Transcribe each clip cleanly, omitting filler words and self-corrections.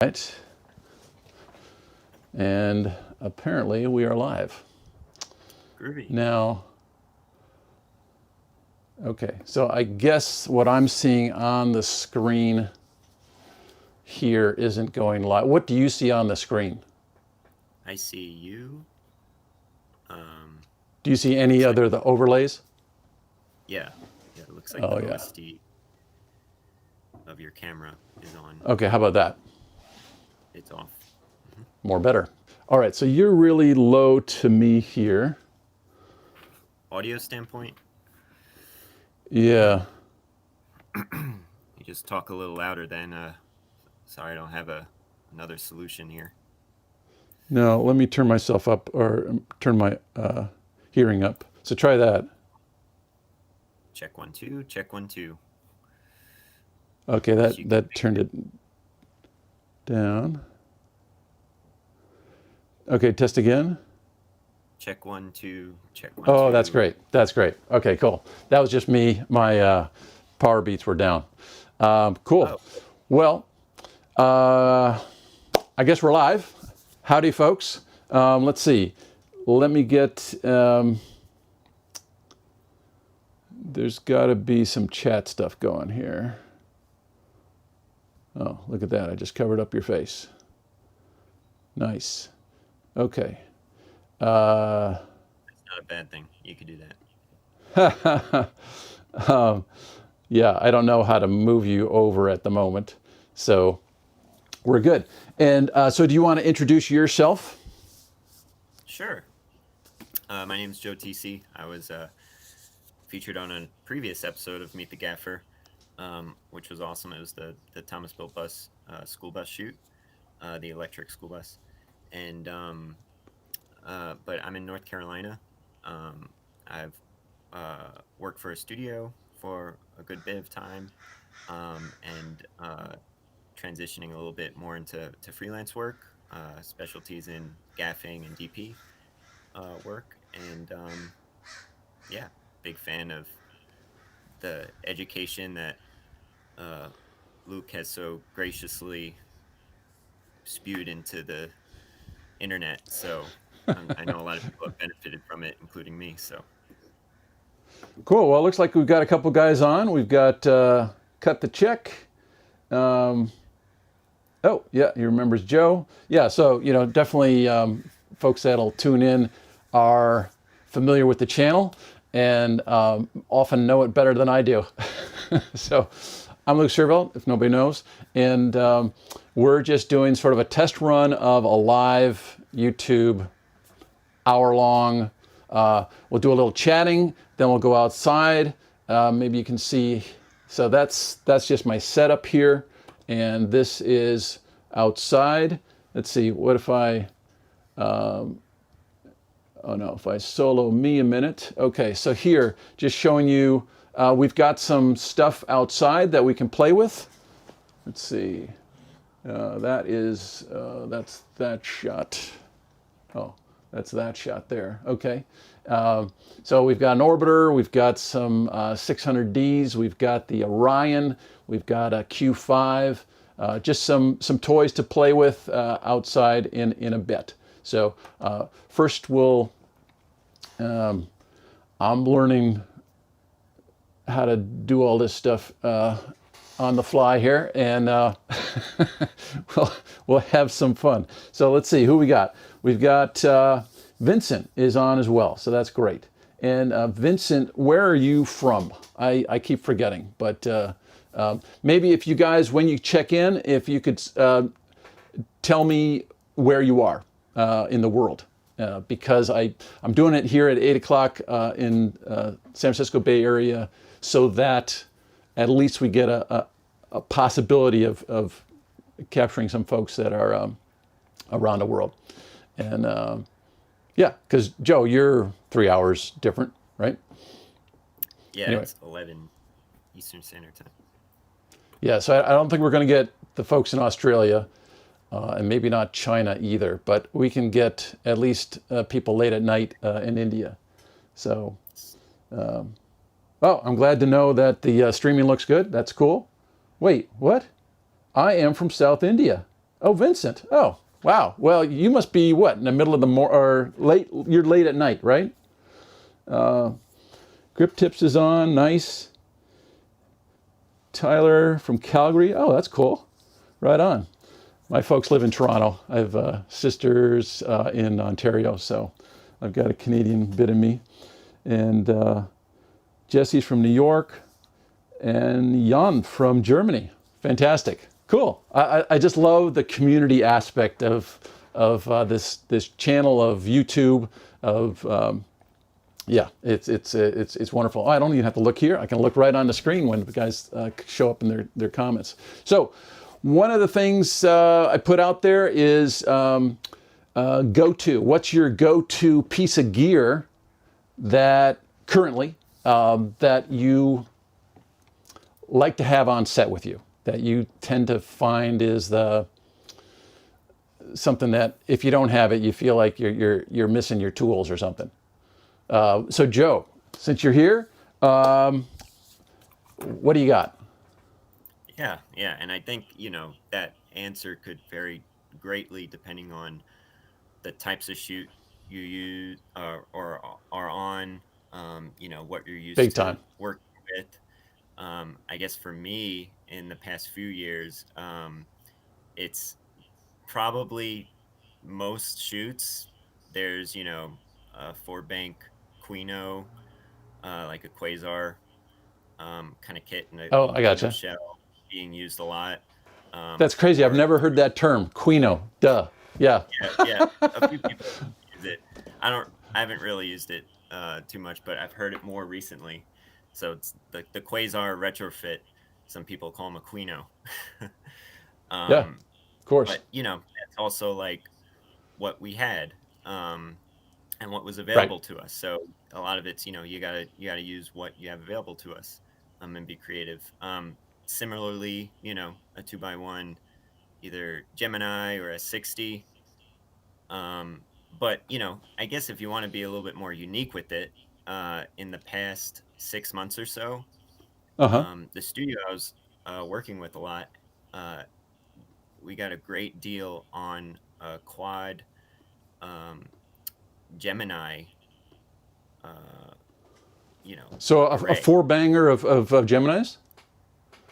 Right. And apparently we are live. Groovy. Now, okay, so I guess what I'm seeing on the screen here isn't going live. What do you see on the screen? I see you. Do you see any other the overlays? Yeah, it looks like Oh, the yeah. OSD of your camera is on. Okay, how about that? It's off. More better. All right, so you're really low to me here. Audio standpoint, Yeah. you just talk a little louder then. Sorry, I don't have another solution here. No, let me turn myself up or turn my hearing up. So try that. Check 1 2. Check 1 2. Okay, that turned it down. Okay, test again. Check 1 2. Check 1 Oh, 2. that's great. That's great. Okay, cool. That was just me. My power beats were down. Cool. Oh. Well, I guess we're live. Howdy, folks. Let's see. Let me get. There's got to be some chat stuff going here. Oh, look at that. I just covered up your face. Nice. Okay. That's not a bad thing. You could do that. Yeah, I don't know how to move you over at the moment. So we're good. And so do you want to introduce yourself? Sure. My name is Joe TC. I was featured on a previous episode of Meet the Gaffer, which was awesome. It was the Thomas Built Bus school bus shoot, the electric school bus. And but I'm in North Carolina. I've worked for a studio for a good bit of time, and transitioning a little bit more into freelance work, specialties in gaffing and DP work, and yeah, big fan of the education that Luke has so graciously spewed into the internet. So I know a lot of people have benefited from it, including me. So Cool. Well, it looks like we've got a couple guys on. We've got Cut the Check. Oh, yeah, he remembers Joe. Yeah, so, definitely folks that'll tune in are familiar with the channel and often know it better than I do. So I'm Luke Servelt, if nobody knows. And we're just doing sort of a test run of a live YouTube hour-long. We'll do a little chatting, then we'll go outside. Maybe you can see. So that's just my setup here. And this is outside. Let's see, what if I, if I solo me a minute. Okay, so here, just showing you, we've got some stuff outside that we can play with. Let's see, that's that shot. Oh, that's that shot there, okay. So we've got an orbiter, we've got some 600Ds, we've got the Orion, we've got a Q5, just some toys to play with outside in a bit. So first I'm learning how to do all this stuff on the fly here, and we'll have some fun. So let's see who we got. We've got Vincent is on as well, so that's great. And Vincent, where are you from? I keep forgetting, but maybe if you guys, when you check in, if you could tell me where you are in the world, because I'm doing it here at 8 o'clock in San Francisco Bay Area, so that at least we get a possibility of capturing some folks that are around the world. And yeah, because Joe, you're 3 hours different, right? yeah, Anyway. It's 11 Eastern Standard Time. Yeah, so I don't think we're going to get the folks in Australia, and maybe not China either, but we can get at least people late at night in India. So, oh, I'm glad to know that the streaming looks good. That's cool. Wait, what? I am from South India. Oh, Vincent. Oh, wow. Well, you must be what, in the middle of the or late? You're late at night, right? Grip Tips is on. Nice. Tyler from Calgary. Oh, that's cool. Right on. My folks live in Toronto. I have sisters in Ontario, so I've got a Canadian bit of me. And Jesse's from New York, and Jan from Germany. Fantastic. Cool. I just love the community aspect of this channel of YouTube of yeah, it's wonderful. Oh, I don't even have to look here. I can look right on the screen when the guys show up in their comments. So one of the things I put out there is go-to. What's your go-to piece of gear that currently that you like to have on set with you, that you tend to find is something that if you don't have it, you feel like you're missing your tools or something. So Joe, since you're here, what do you got? Yeah, and I think that answer could vary greatly depending on the types of shoot you use or are on. What you're used Big to time. working with. I guess for me, in the past few years, it's probably most shoots. There's a 4-bank Quino, like a Quasar kind of kit, and a Oh, I Quino gotcha. shell being used a lot. That's crazy. I've Or never heard that term, Quino. Duh. Yeah. yeah, a few people use it. I haven't really used it too much, but I've heard it more recently. So it's the Quasar retrofit. Some people call him a Quino. Yeah. um, Of course. but that's also like what we had, and what was Right. available to us. So a lot of it's you gotta use what you have available to us, and be creative. Similarly, a 2x1, either Gemini or a 60. But I guess if you want to be a little bit more unique with it, in the past 6 months or so, Uh-huh. the studio I was working with a lot, uh, we got a great deal on a quad um, Gemini, uh, So a array. four banger of Geminis.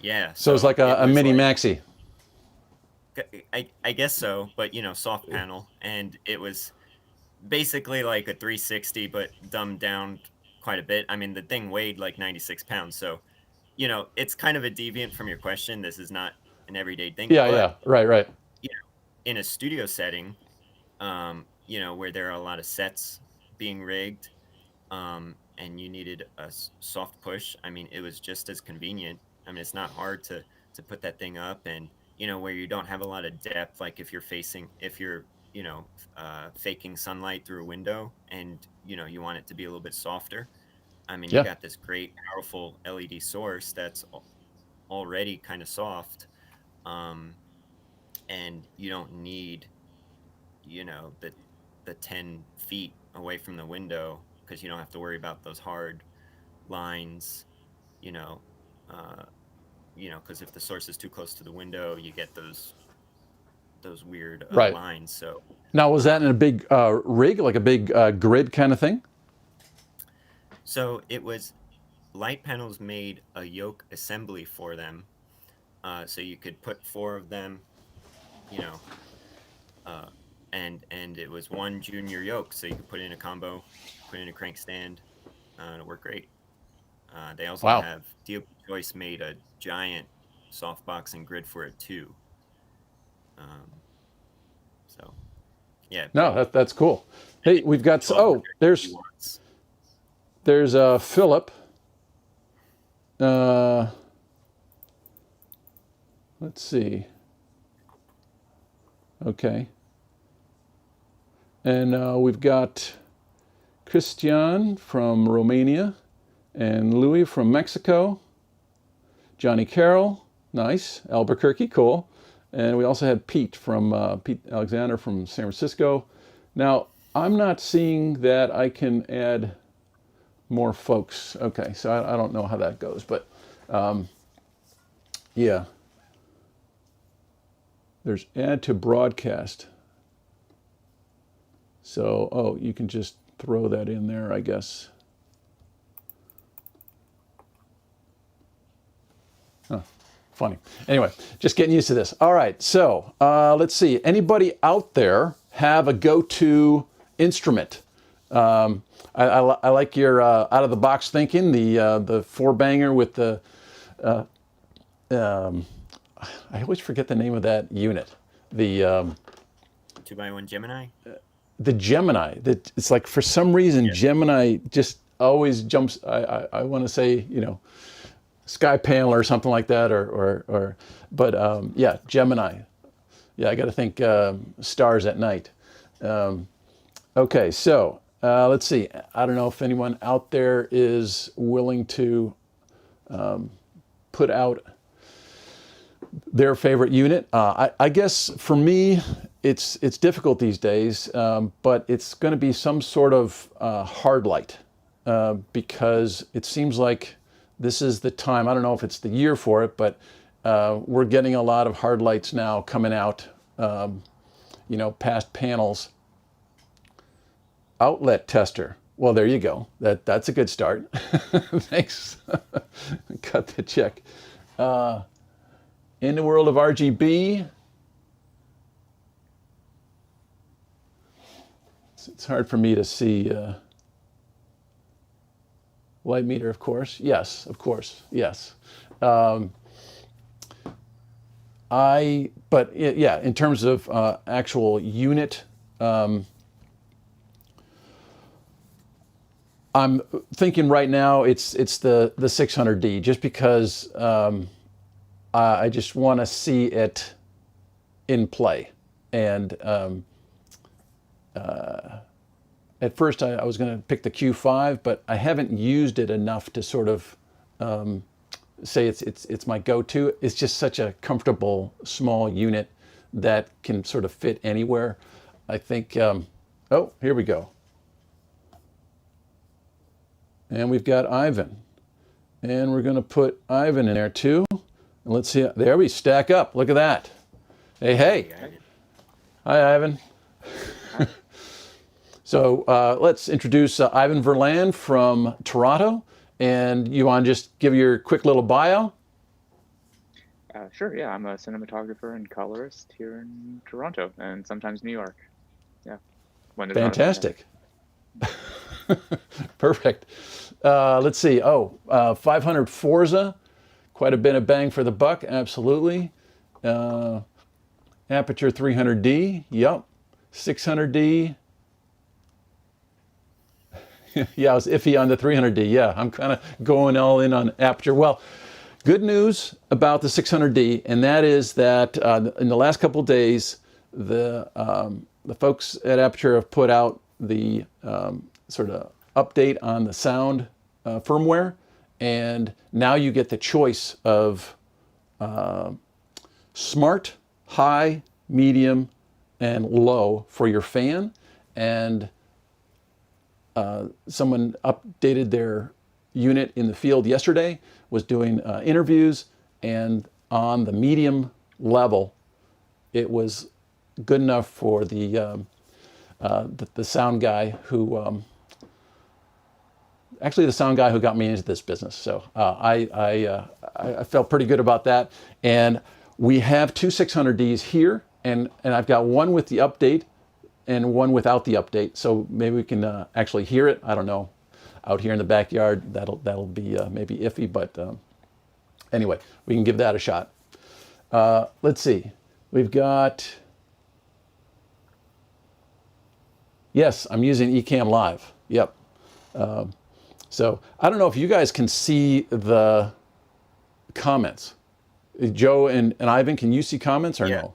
Yeah, So it's so like it a was mini like, maxi. I guess so, but soft panel, and it was basically like a 360, but dumbed down quite a bit. I mean, the thing weighed like 96 pounds, so it's kind of a deviant from your question. This is not an everyday thing, Yeah. but Yeah. Right. Right. in a studio setting, where there are a lot of sets being rigged, and you needed a soft push. I mean, it was just as convenient. I mean, it's not hard to put that thing up, and where you don't have a lot of depth, like if you're faking sunlight through a window, and you want it to be a little bit softer. I mean, you Yeah. got this great powerful LED source that's already kind of soft, um, and you don't need the 10 feet away from the window, because you don't have to worry about those hard lines, you know, uh, because if the source is too close to the window, you get those weird Right. lines. So, Now, was that in a um, big rig, like a big grid kind of thing? so it was light panels made a yoke assembly for them, so you could put 4 of them, you know, uh, and it was one junior yoke, so you could put in a combo, put in a crank stand, and it worked great. They also Wow. have DOP Choice made a giant softbox and grid for it too. Um, so yeah, No, big that's cool. Hey, we've got 1200 watts. there's Philip. Uh, let's see. Okay. And we've got Christian from Romania and Louis from Mexico. Johnny Carroll, nice. Albuquerque, cool. And we also had Pete Alexander from San Francisco. Now, I'm not seeing that I can add more folks. Okay, so I don't know how that goes, but yeah. There's add to broadcast. So, oh, you can just throw that in there, I guess. Huh, funny. Anyway, just getting used to this. All right, so let's see. Anybody out there have a go-to instrument? I like your out-of-the-box thinking, the four-banger with the, I always forget the name of that unit. The 2x1 Gemini? The Gemini. It's like for some reason, yeah. Gemini just always jumps, I want to say, you know, Sky Panel or something like that, but yeah, Gemini. Yeah, I got to think stars at night. Okay, so let's see. I don't know if anyone out there is willing to put out their favorite unit. I guess for me, it's difficult these days, but it's going to be some sort of hard light because it seems like this is the time. I don't know if it's the year for it, but we're getting a lot of hard lights now coming out, you know, past panels. Outlet tester. Well, there you go. That's a good start. Thanks. Cut the check. In the world of RGB, it's hard for me to see. Light meter, of course. Yes, of course. Yes. But yeah, in terms of actual unit, I'm thinking right now it's the 600D, just because I just want to see it in play. And at first I was going to pick the Q5, but I haven't used it enough to sort of say it's my go-to. It's just such a comfortable small unit that can sort of fit anywhere. I think, oh, here we go. And we've got Ivan. And we're going to put Ivan in there too. And let's see, there we stack up. Look at that. Hey, hey. Hi, Ivan. So let's introduce Ivan Verland from Toronto. And you want to just give your quick little bio? Sure, yeah. I'm a cinematographer and colorist here in Toronto and sometimes New York. Yeah. Fantastic. Perfect. Let's see. Oh, 500 Forza. Quite a bit of bang for the buck. Absolutely. Aputure 300D. Yep. 600D. Yeah, I was iffy on the 300D. Yeah, I'm kind of going all in on Aputure. Well, good news about the 600D, and that is that in the last couple of days, the folks at Aputure have put out the sort of update on the sound firmware, and now you get the choice of smart, high, medium, and low for your fan. And someone updated their unit in the field yesterday, was doing interviews, and on the medium level, it was good enough for the sound guy who, actually the sound guy who got me into this business. So I felt pretty good about that. And we have two 600Ds here, and I've got one with the update and one without the update. So maybe we can actually hear it. I don't know. Out here in the backyard, that'll be maybe iffy, but anyway, we can give that a shot. Let's see. We've got, yes, I'm using Ecamm Live. Yep. So I don't know if you guys can see the comments. Joe and Ivan, can you see comments or no?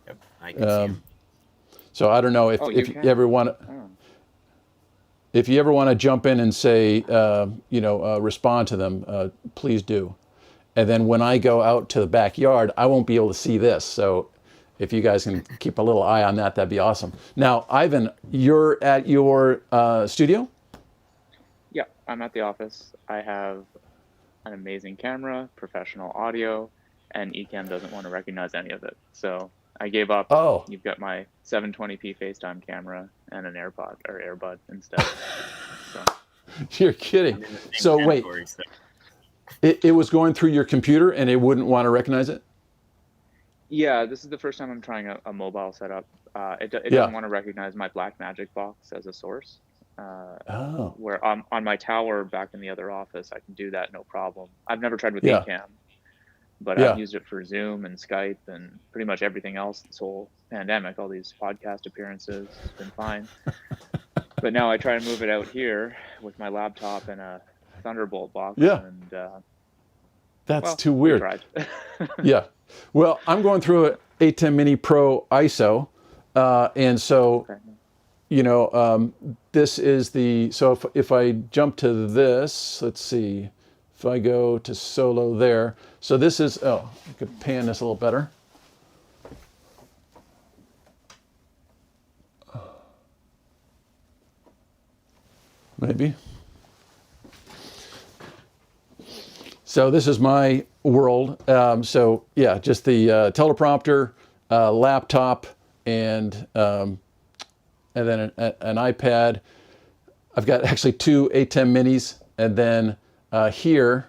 Yep, I can see them. So I don't know if you ever want to, if you ever want to jump in and say, respond to them, please do. And then when I go out to the backyard, I won't be able to see this. So if you guys can keep a little eye on that, that'd be awesome. Now, Ivan, you're at your studio? Yeah, I'm at the office. I have an amazing camera, professional audio, and Ecamm doesn't want to recognize any of it. So I gave up. Oh, You've got my 720p FaceTime camera and an AirPod or AirBud instead. So you're kidding. I'm in the same So wait, category, so it was going through your computer and it wouldn't want to recognize it? yeah, this is the first time I'm trying a mobile setup. It Yeah. doesn't want to recognize my Blackmagic box as a source. Oh, Where on my tower back in the other office, I can do that no problem. I've never tried with yeah, Ecamm, but yeah. I've used it for Zoom and Skype and pretty much everything else this whole pandemic. All these podcast appearances, it's been fine. But now I try to move it out here with my laptop and a Thunderbolt box, Yeah, and that's well, too we weird. tried. Yeah. Well, I'm going through an A10 Mini Pro ISO, and so Okay. you know, this is the, so if I jump to this, let's see, if I go to solo there, so this is, oh, I could pan this a little better. Maybe. So this is my world. So yeah, just the teleprompter, laptop, and then an iPad. I've got actually two A10 minis, and then here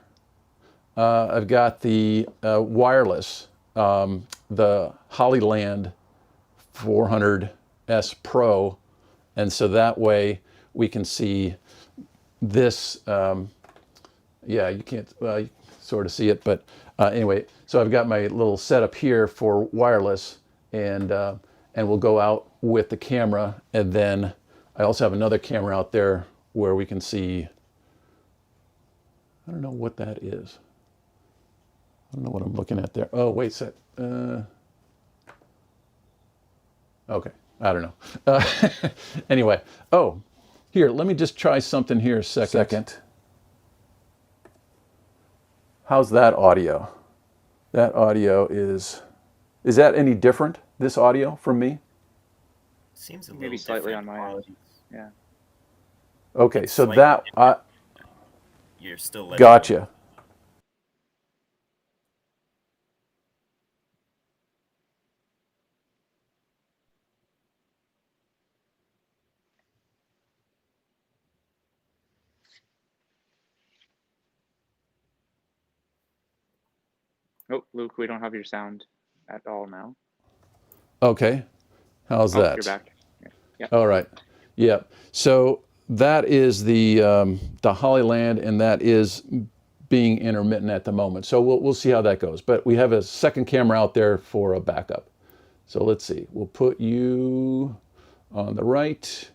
I've got the wireless, the Hollyland 400S Pro, and so that way we can see this. Yeah, you can't you sort of see it, but anyway, so I've got my little setup here for wireless, and we'll go out with the camera, and then I also have another camera out there where we can see. I don't know what that is. I don't know what I'm looking at there. Oh, wait a sec. Okay, I don't know. Anyway, oh, here, let me just try something here a second. How's that audio? That audio is that any different, this audio from me? seems a Maybe little slightly different on my end. quality. Yeah. Okay, It's so slightly that, different. You're still legible. gotcha. Oh, Luke, we don't have your sound at all now. Okay, how's Oh, that? you're back. Yeah. All right, yeah. So that is the Hollyland, and that is being intermittent at the moment. So we'll see how that goes. But we have a second camera out there for a backup. So let's see. We'll put you on the right,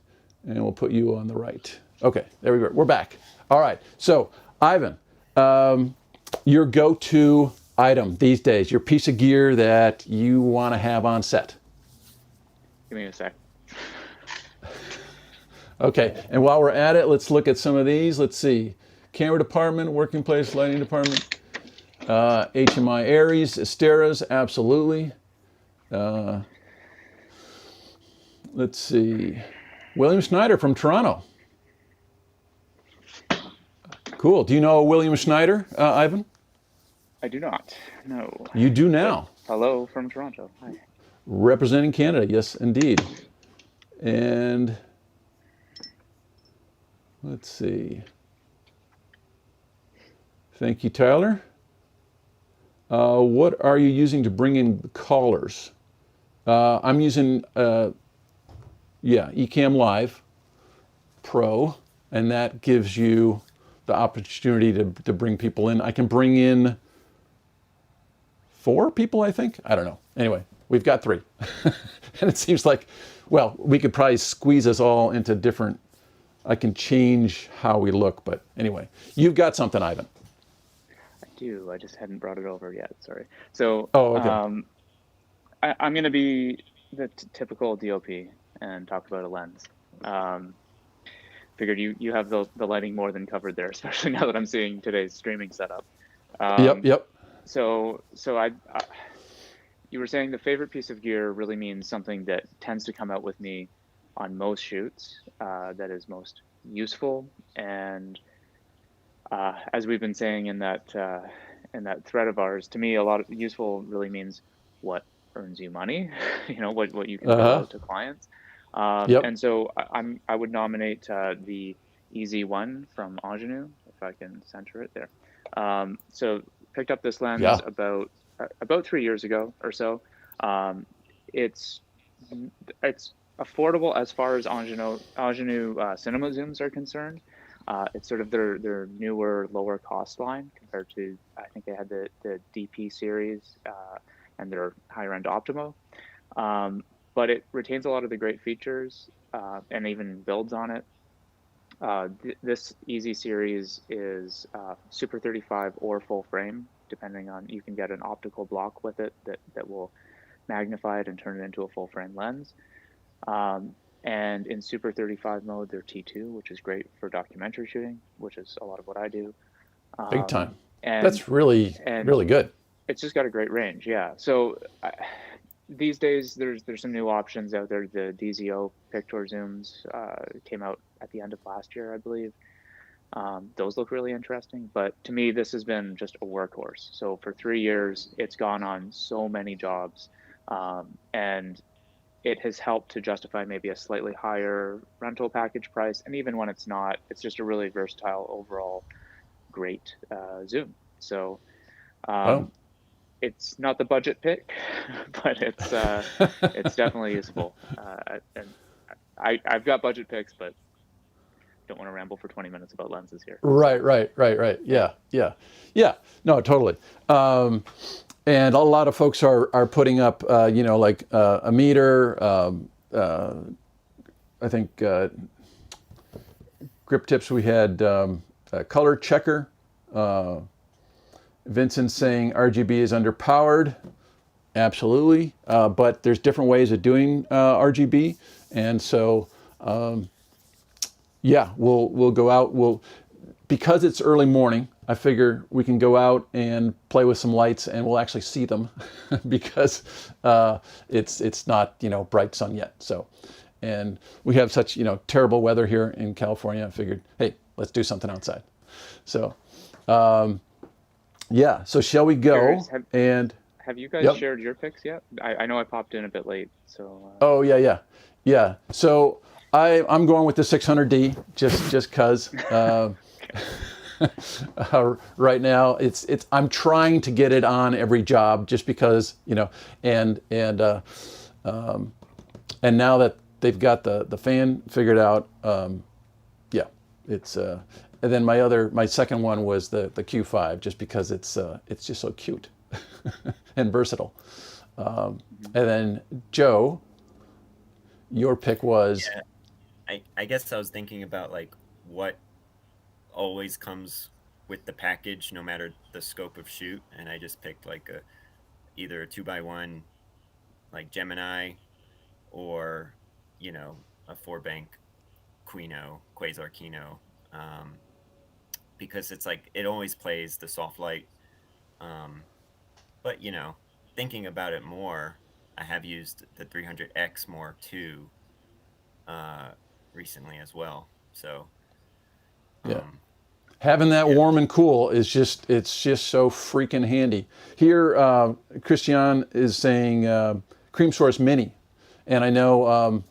and we'll put you on the right. Okay, there we go. We're back. All right. So Ivan, your go-to item these days, your piece of gear that you want to have on set. Give me a sec. Okay, and while we're at it, let's look at some of these. Let's see. Camera department, working place, lighting department, HMI ARRIs, Asteras, absolutely. Let's see. William Schneider from Toronto. Cool. Do you know William Schneider, Ivan? I do not. No. You do now. Hello from Toronto. Hi. Representing Canada, yes, indeed. And let's see. Thank you, Tyler. What are you using to bring in callers? I'm using, Ecamm Live Pro, and that gives you the opportunity to bring people in. I can bring in 4 people, I think. I don't know. Anyway, we've got 3. And it seems like, well, we could probably squeeze us all into different, I can change how we look, but anyway, you've got something, Ivan. I do. I just hadn't brought it over yet. Sorry. So, Oh, okay. I'm going to be the typical DOP and talk about a lens. Figured you have the lighting more than covered there, especially now that I'm seeing today's streaming setup. Yep. So you were saying the favorite piece of gear really means something that tends to come out with me on most shoots, that is most useful. And as we've been saying in that and that thread of ours, to me, a lot of useful really means what earns you money, what you can bill out to clients. Yep. And so I would nominate the Easy One from Ingenue, if I can center it there. So picked up this lens about 3 years ago or so. It's affordable as far as Ingenue cinema zooms are concerned. It's sort of their newer, lower cost line compared to, I think they had the DP series and their higher end Optimo. But it retains a lot of the great features and even builds on it. This Easy series is Super 35 or full frame, depending on, you can get an optical block with it that will magnify it and turn it into a full frame lens. And in Super 35 mode, they're T2, which is great for documentary shooting, which is a lot of what I do. Big time. And that's really good. It's just got a great range, yeah. So these days, there's some new options out there. The DZO Pictor zooms came out at the end of last year, I believe. Those look really interesting, but to me, this has been just a workhorse. So for 3 years, it's gone on so many jobs, and it has helped to justify maybe a slightly higher rental package price. And even when it's not, it's just a really versatile overall great zoom. So it's not the budget pick, but it's definitely useful. And I've got budget picks, but don't want to ramble for 20 minutes about lenses here. Right. Yeah. No, totally. And a lot of folks are putting up, like a meter. I think Grip Tips, we had a color checker. Vincent saying RGB is underpowered. Absolutely. But there's different ways of doing RGB. And so, we'll go out. Because it's early morning, I figure we can go out and play with some lights, and we'll actually see them because it's not bright sun yet. So, and we have such terrible weather here in California. I figured, hey, let's do something outside. So, So shall we go? Have you guys shared your picks yet? I know I popped in a bit late, so. Oh yeah. So I'm going with the 600D just cause. Right now I'm trying to get it on every job just because and now that they've got the fan figured out, it's and then my second one was the Q5 just because it's just so cute and versatile. And then Joe, your pick was. I guess I was thinking about like what always comes with the package, no matter the scope of shoot, and I just picked like either a 2x1 like Gemini, or a 4-bank Quasar Kino, because it's like it always plays the soft light. But thinking about it more, I have used the 300X more too recently as well. So having that warm and cool is it's just so freaking handy. Here, Christian is saying Cream Source Mini, and I know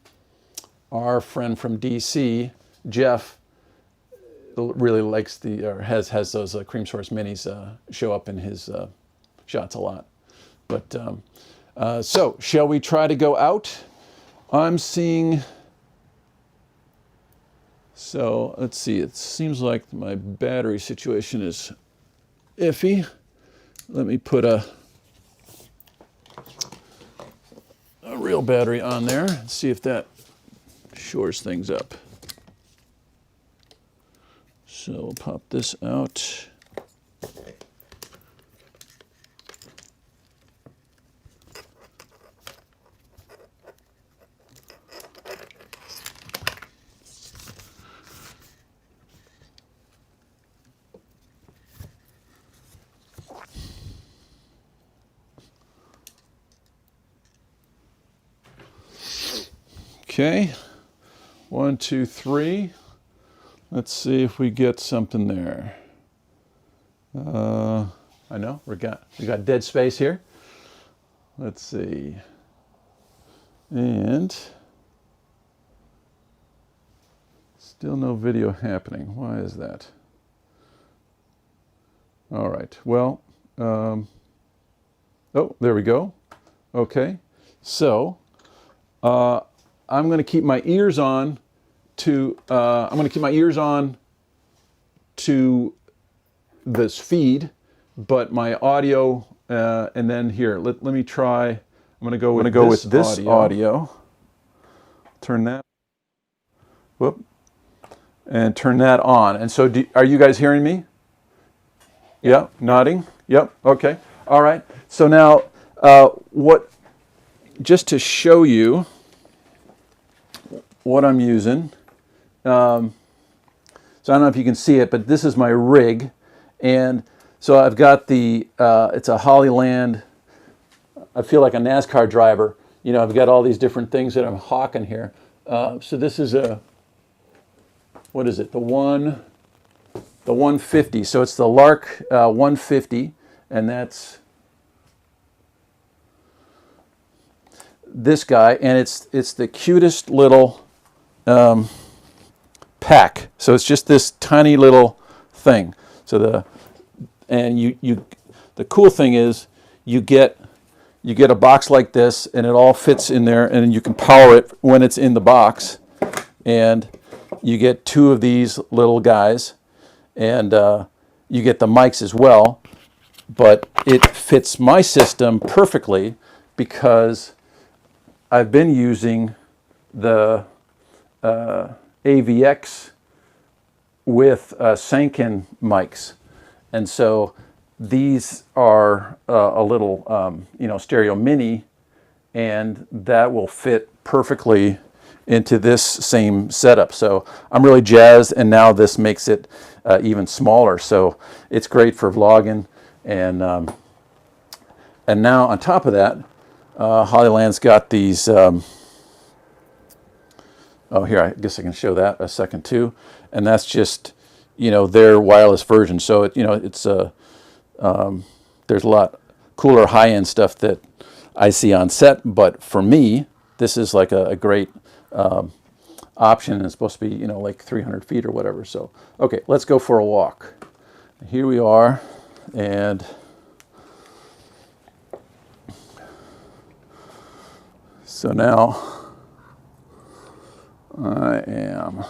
our friend from DC, Jeff, really likes has those Cream Source Minis show up in his shots a lot. But so shall we try to go out? I'm seeing. So let's see, it seems like my battery situation is iffy. Let me put a real battery on there and see if that shores things up. So we'll pop this out. Okay, 1, 2, 3. Let's see if we get something there. I know we got dead space here. Let's see. And still no video happening. Why is that? All right. Well, oh, there we go. Okay. So I'm going to keep my ears on to this feed, but my audio and then here. Let me try. I'm going to go with this audio. Turn that. Whoop. And turn that on. And so, are you guys hearing me? Yeah, nodding. Yep. Okay. All right. So now, just to show you what I'm using. So I don't know if you can see it, but this is my rig, and so I've got the. It's a Hollyland. I feel like a NASCAR driver. You know, I've got all these different things that I'm hawking here. So this is a. What is it? The 150. So it's the Lark 150, and that's this guy, and it's the cutest little pack. So it's just this tiny little thing. So the cool thing is you get a box like this, and it all fits in there, and you can power it when it's in the box, and you get two of these little guys, and you get the mics as well, but it fits my system perfectly because I've been using the AVX with Sanken mics, and so these are a little stereo mini, and that will fit perfectly into this same setup. So I'm really jazzed, and now this makes it even smaller. So it's great for vlogging, and now on top of that, Hollyland's got these. Oh, here, I guess I can show that a second too, and that's just their wireless version. So it's there's a lot cooler high-end stuff that I see on set, but for me, this is like a great option, and it's supposed to be like 300 feet or whatever. So okay, let's go for a walk. Here we are, and so now I am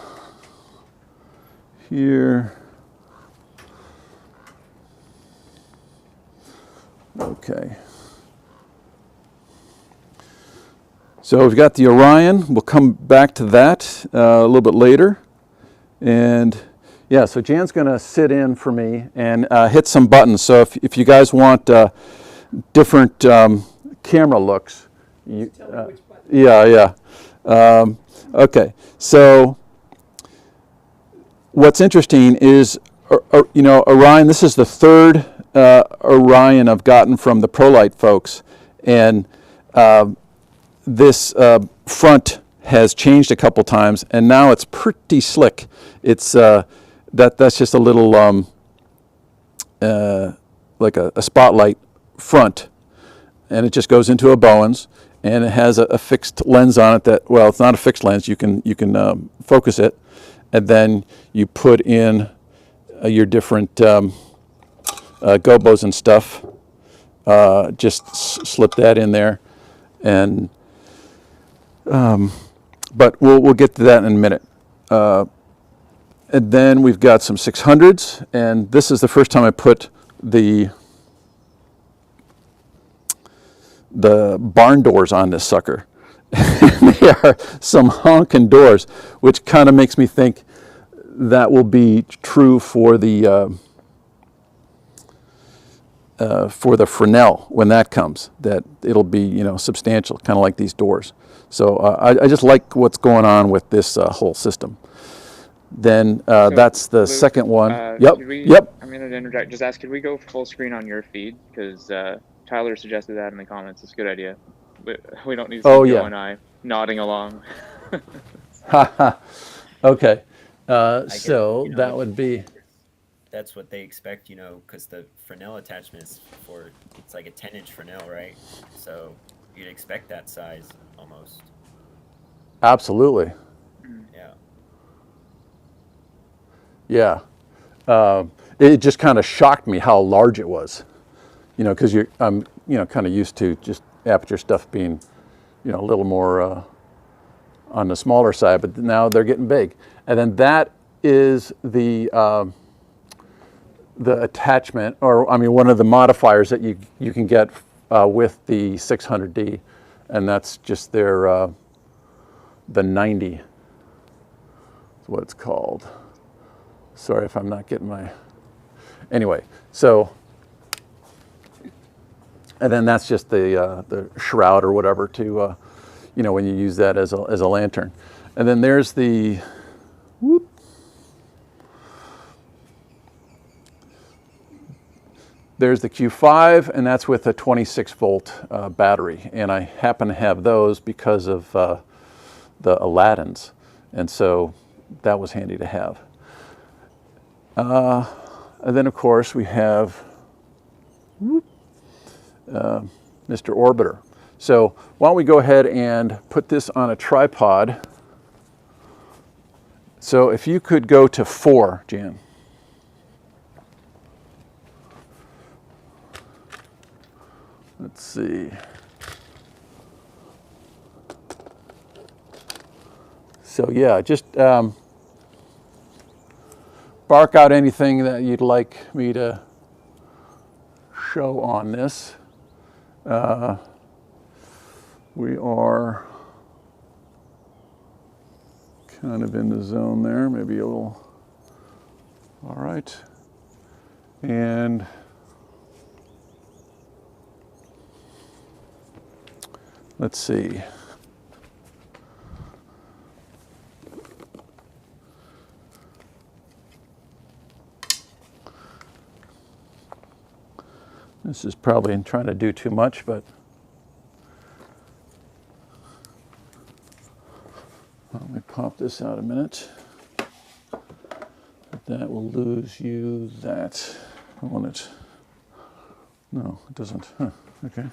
here. Okay. So we've got the Orion. We'll come back to that a little bit later. And yeah, so Jan's going to sit in for me and hit some buttons. So if you guys want different camera looks, yeah. Okay. So what's interesting is, Orion. This is the third Orion I've gotten from the Prolycht folks, and this front has changed a couple times, and now it's pretty slick. It's that's just a little like a spotlight front, and it just goes into a Bowens, and it has a fixed lens on it. That, well, it's not a fixed lens. You can focus it, and then you put in your different gobos and stuff. Just slip that in there, and but we'll get to that in a minute. And then we've got some 600s, and this is the first time I put the barn doors on this sucker. They are some honking doors, which kind of makes me think that will be true for the Fresnel when that comes. That it'll be substantial, kind of like these doors. So I just like what's going on with this whole system. Then that's the Luke, second one. Yep. I'm going to interject. Just ask, could we go full screen on your feed? Because Tyler suggested that in the comments. It's a good idea. We don't need to see Joe and I nodding along. Okay. So that would be. that's what they expect, because the Fresnel attachment is it's like a 10-inch Fresnel, right? So you'd expect that size almost. Absolutely. Yeah. Yeah. It just kind of shocked me how large it was, because I'm, kind of used to just Aputure stuff being, a little more on the smaller side, but now they're getting big. And then that is the attachment, or I mean, one of the modifiers that you can get with the 600D, and that's just their the 90. That's what it's called. Sorry if I'm not getting my. Anyway, so, and then that's just the shroud or whatever to, when you use that as a lantern. And then there's the, there's the Q5, and that's with a 26-volt battery. And I happen to have those because of the Aladdins. And so that was handy to have. And then, of course, we have Mr. Orbiter. So why don't we go ahead and put this on a tripod. So if you could go to 4, Jan. Let's see. So yeah, just bark out anything that you'd like me to show on this. We are kind of in the zone there, maybe a little. All right. And let's see. This is probably trying to do too much, but let me pop this out a minute. That will lose you that. I want it. No, it doesn't. Huh. Okay.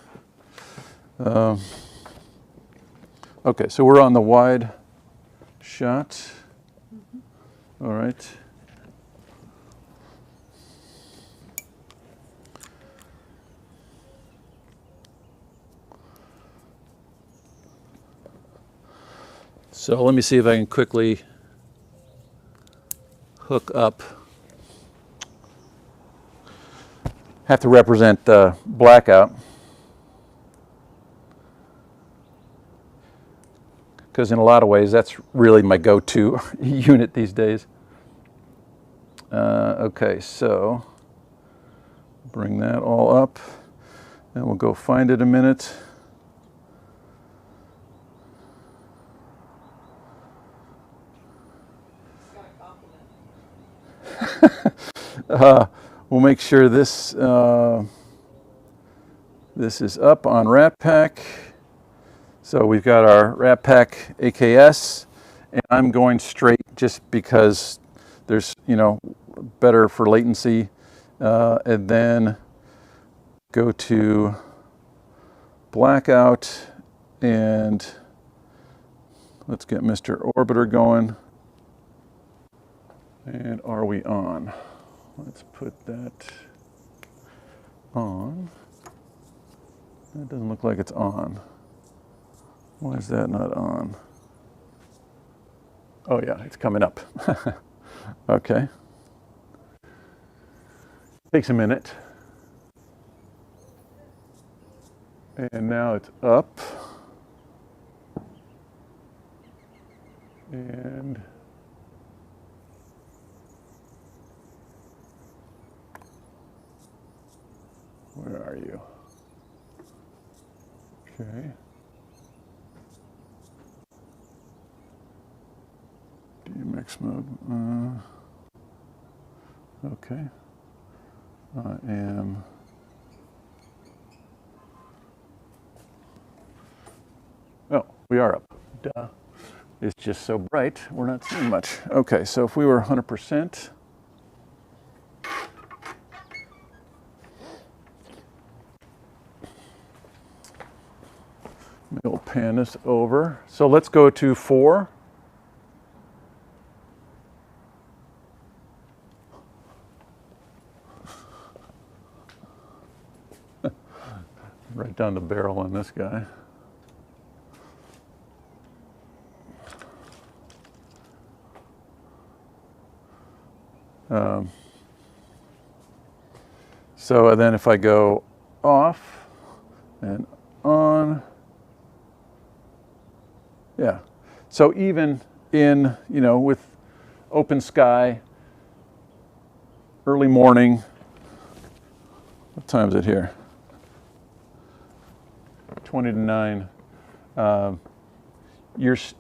Okay, so we're on the wide shot. All right. So let me see if I can quickly hook up. Have to represent blackout, because in a lot of ways that's really my go-to unit these days. Okay, so bring that all up, and we'll go find it a minute. We'll make sure this this is up on Rat Pack. So we've got our Rat Pack AKS, and I'm going straight just because there's, better for latency, and then go to blackout, and let's get Mr. Orbiter going. And are we on? Let's put that on. That doesn't look like it's on. Why is that not on? Oh yeah, it's coming up. Okay. Takes a minute. And now it's up. And where are you? Okay. DMX mode. Okay. I am. Oh, we are up. Duh. It's just so bright, we're not seeing much. Okay, so if we were 100%. pan this over. So let's go to 4. Right down the barrel on this guy. So then if I go off and on, yeah. So even in, with open sky, early morning, what time is it here? 20 to 9.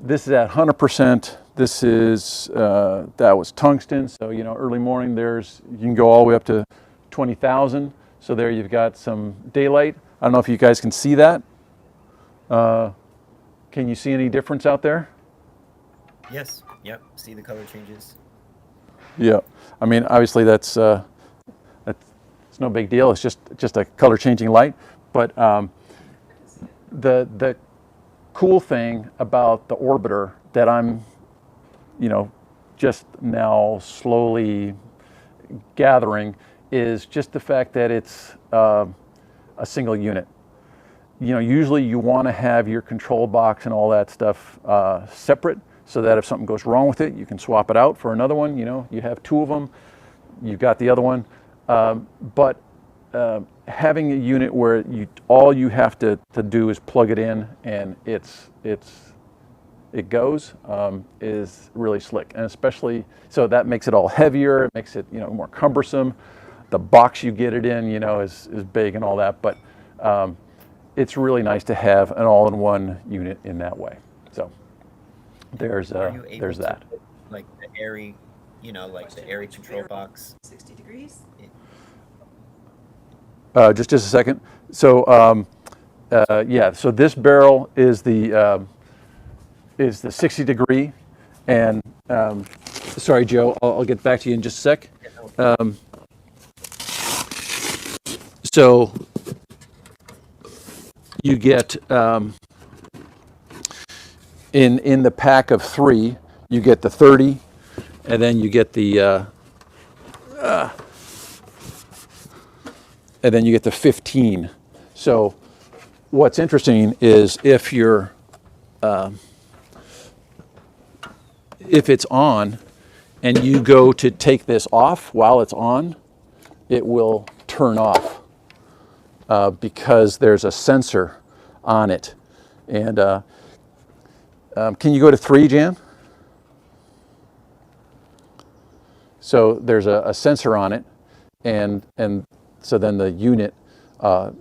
This is at 100%. This is, that was tungsten. So, early morning, you can go all the way up to 20,000. So there you've got some daylight. I don't know if you guys can see that. Can you see any difference out there? Yes. Yep. See the color changes. Yeah. I mean, obviously it's no big deal. It's just a color changing light. But the cool thing about the orbiter that I'm, just now slowly gathering is just the fact that it's a single unit. Usually you want to have your control box and all that stuff separate so that if something goes wrong with it, you can swap it out for another one. You have 2 of them, you've got the other one. But having a unit where all you have to do is plug it in and it goes is really slick, and especially so that makes it all heavier. It makes it more cumbersome. The box you get it in is big and all that, but it's really nice to have an all-in-one unit in that way. So there's that. Like the ARRI, like the ARRI control box. 60 degrees. Just a second. So yeah, so this barrel is the 60 degree, and sorry, Joe, I'll get back to you in just a sec. So you get in the pack of 3, you get the 30, and then you get the 15. So what's interesting is if it's on and you go to take this off while it's on, it will turn off because there's a sensor on it. And can you go to 3, Jan? So there's a sensor on it, and so then the unit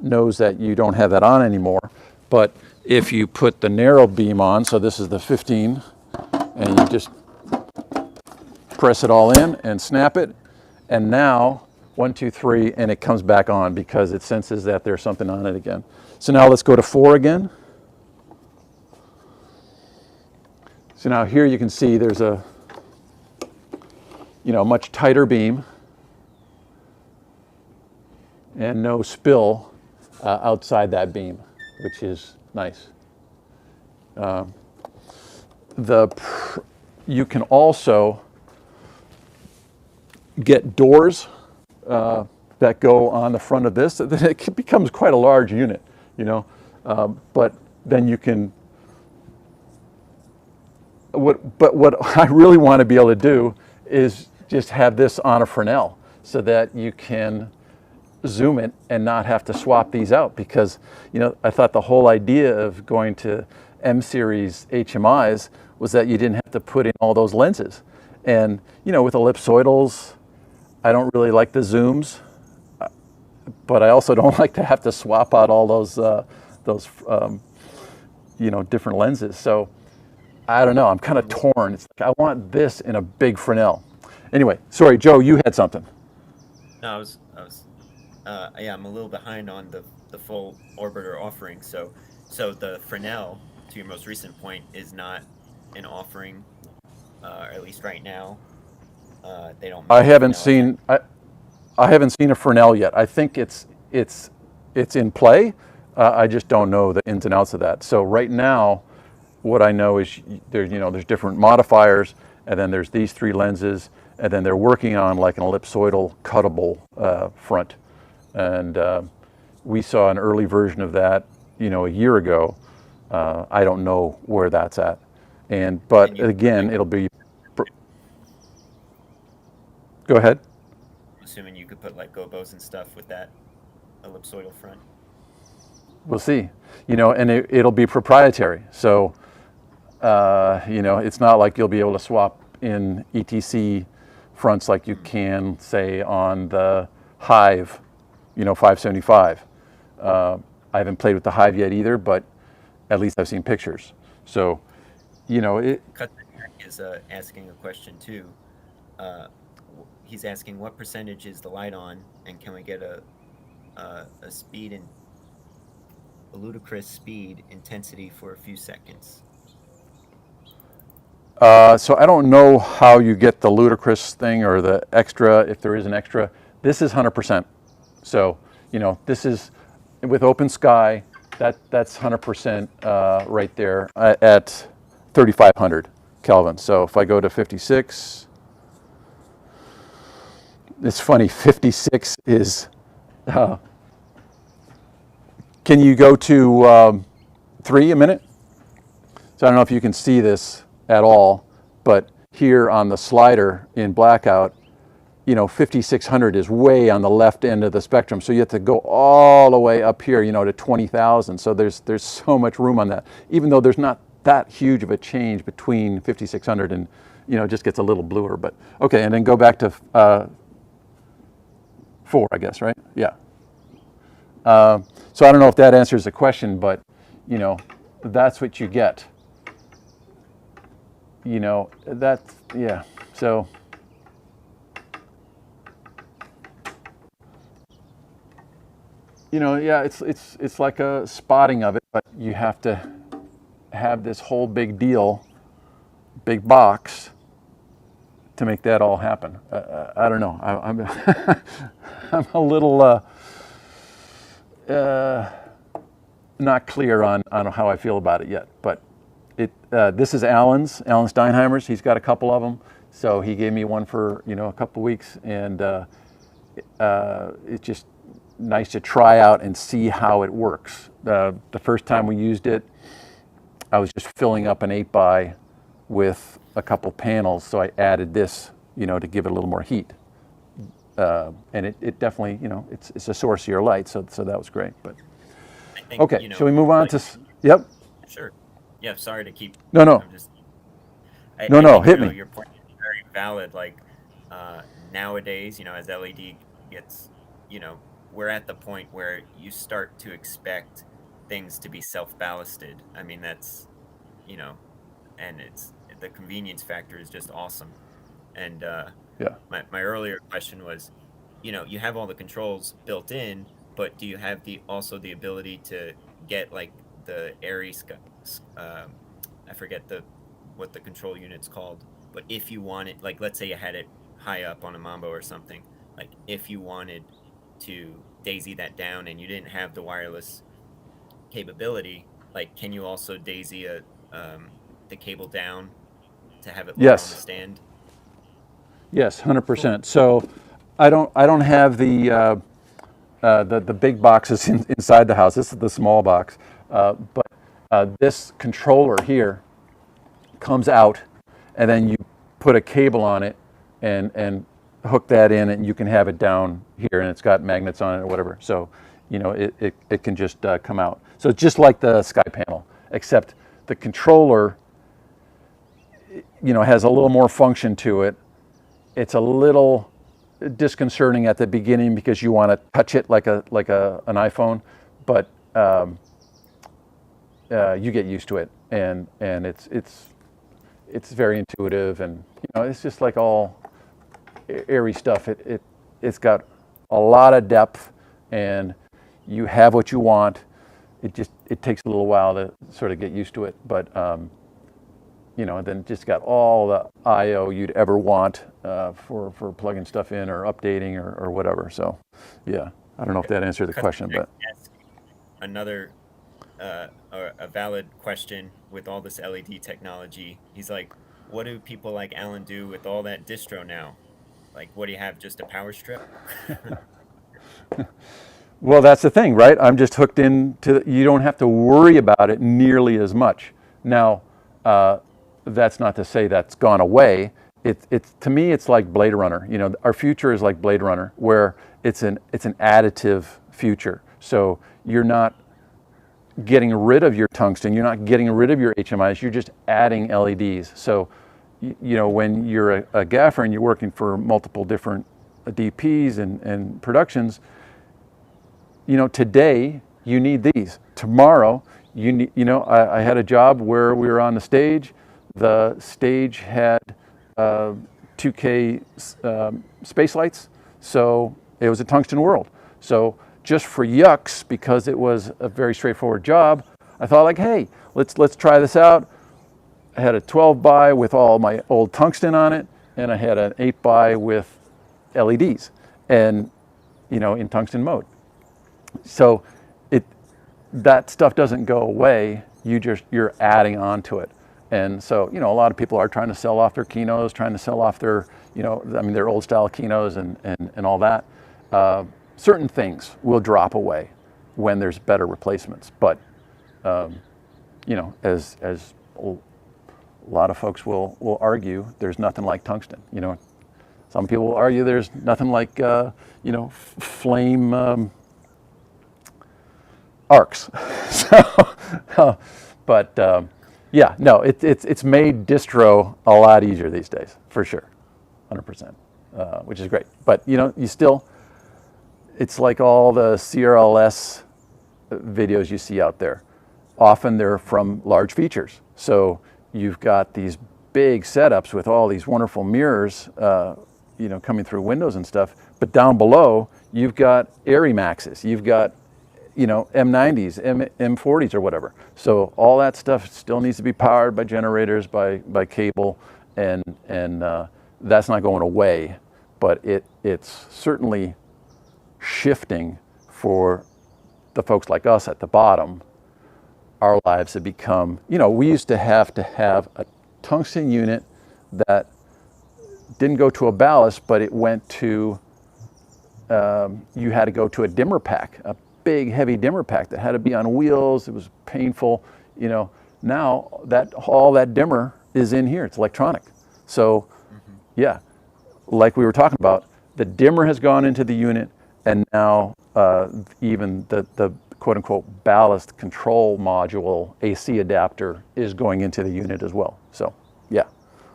knows that you don't have that on anymore. But if you put the narrow beam on, so this is the 15, and you just press it all in and snap it, and now 1, 2, 3, and it comes back on because it senses that there's something on it again. So now let's go to 4 again. So now here you can see there's a much tighter beam and no spill outside that beam, which is nice. You can also get doors that go on the front of this. It becomes quite a large unit, but then you can. What I really want to be able to do is just have this on a Fresnel so that you can zoom it and not have to swap these out, because I thought the whole idea of going to M series HMIs was that you didn't have to put in all those lenses. And with ellipsoidals, I don't really like the zooms, but I also don't like to have to swap out all those different lenses. So I don't know, I'm kind of torn. It's like I want this in a big Fresnel. Anyway, sorry, Joe, you had something. No, yeah, I'm a little behind on the full orbiter offering. So the Fresnel, to your most recent point, is not an offering, or at least right now. They don't. I haven't seen a Fresnel yet. I think it's in play, I just don't know the ins and outs of that. So right now, what I know is there's different modifiers, and then there's these 3 lenses, and then they're working on like an ellipsoidal cuttable front. And we saw an early version of that, a year ago. I don't know where that's at. But again, it'll be. Go ahead. Assuming you could put like gobos and stuff with that ellipsoidal front. We'll see. And it'll be proprietary. So, it's not like you'll be able to swap in ETC fronts like you can, say, on the Hive, 575. I haven't played with the Hive yet either, but at least I've seen pictures. So, Cut is asking a question too. He's asking what percentage is the light on, and can we get a speed and a ludicrous speed intensity for a few seconds? So I don't know how you get the ludicrous thing or the extra, if there is an extra. This is 100%. So, this is with open sky, that's 100% right there at 3,500 Kelvin. So if I go to 56, it's funny, 56 is, can you go to 3 a minute? So I don't know if you can see this at all, but here on the slider in blackout, 5,600 is way on the left end of the spectrum. So you have to go all the way up here, to 20,000. So there's so much room on that, even though there's not that huge of a change between 5,600 and, it just gets a little bluer. But okay, and then go back to 4, I guess, right? Yeah. So I don't know if that answers the question, but, that's what you get. That's, yeah. So, yeah, it's like a spotting of it, but you have to have this whole big deal, big box, to make that all happen. I don't know. I'm I'm a little not clear on how I feel about it yet. But this is Alan Steinheimer's. He's got a couple of them, so he gave me one for a couple weeks, and it's just nice to try out and see how it works. The first time we used it, I was just filling up an 8x with a couple panels, so I added this, to give it a little more heat. And it definitely, it's a source of your light, so that was great. But I think, okay, shall we move on to? Yep. Sure. Yeah. Sorry to keep. No. I think, hit me. Your point is very valid. Like nowadays, as LED gets, we're at the point where you start to expect things to be self-ballasted. I mean, that's, and the convenience factor is just awesome. And yeah, my earlier question was, you have all the controls built in, but do you have also the ability to get like the ARRI, I forget what the control unit's called, but if you wanted, like, let's say you had it high up on a Mambo or something, like if you wanted to daisy that down and you didn't have the wireless capability, like, can you also daisy the cable down to have it lower on the stand? Yes, 100%. So I don't have the big boxes inside the house. This is the small box, but this controller here comes out, and then you put a cable on it and hook that in, and you can have it down here, and it's got magnets on it or whatever. So, it can just come out. So it's just like the Sky panel, except the controller, has a little more function to it. It's a little disconcerting at the beginning because you want to touch it like an iPhone, but you get used to it, and it's very intuitive, and it's just like all ARRI stuff. It's got a lot of depth, and you have what you want. It takes a little while to sort of get used to it, but then just got all the I/O you'd ever want for plugging stuff in or updating or whatever. So, yeah, I don't know if that answered the question, but another a valid question with all this LED technology. He's like, what do people like Alan do with all that distro now? Like, what do you have? Just a power strip? Well, that's the thing, right? I'm just hooked into, you don't have to worry about it nearly as much. Now, that's not to say that's gone away. It's to me, it's like Blade Runner. You know, our future is like Blade Runner, where it's an additive future. So you're not getting rid of your tungsten, you're not getting rid of your HMIs, you're just adding LEDs. So, you know, when you're a gaffer and you're working for multiple different DPs and productions, you know, today you need these. Tomorrow you need, you know, I had a job where we were on the stage. The stage had 2K space lights, so it was a tungsten world. So just for yucks, because it was a very straightforward job, I thought like, hey, let's try this out. I had a 12 by with all my old tungsten on it, and I had an 8 by with LEDs, and you know, in tungsten mode. So that stuff doesn't go away. You're adding on to it. And so, you know, a lot of people are trying to sell off their Kinos, trying to sell off their, you know, I mean, their old style Kinos and all that. Certain things will drop away when there's better replacements. But, you know, as a lot of folks will argue, there's nothing like tungsten. You know, some people will argue there's nothing like, you know, flame arcs. So, but yeah, no, it's made distro a lot easier these days, for sure, 100%, which is great. But you know, you still, it's like all the CRLS videos you see out there. Often they're from large features. So you've got these big setups with all these wonderful mirrors, you know, coming through windows and stuff. But down below, you've got ARRI Maxes, you've got, you know, M90s, M40s or whatever. So all that stuff still needs to be powered by generators, by cable, and that's not going away, but it's certainly shifting for the folks like us at the bottom. Our lives have become, you know, we used to have a tungsten unit that didn't go to a ballast, but it went to, you had to go to a dimmer pack, a big heavy dimmer pack that had to be on wheels. It was painful, you know. Now all that dimmer is in here. It's electronic. So yeah, like we were talking about, the dimmer has gone into the unit, and now even the quote unquote ballast control module AC adapter is going into the unit as well. So yeah,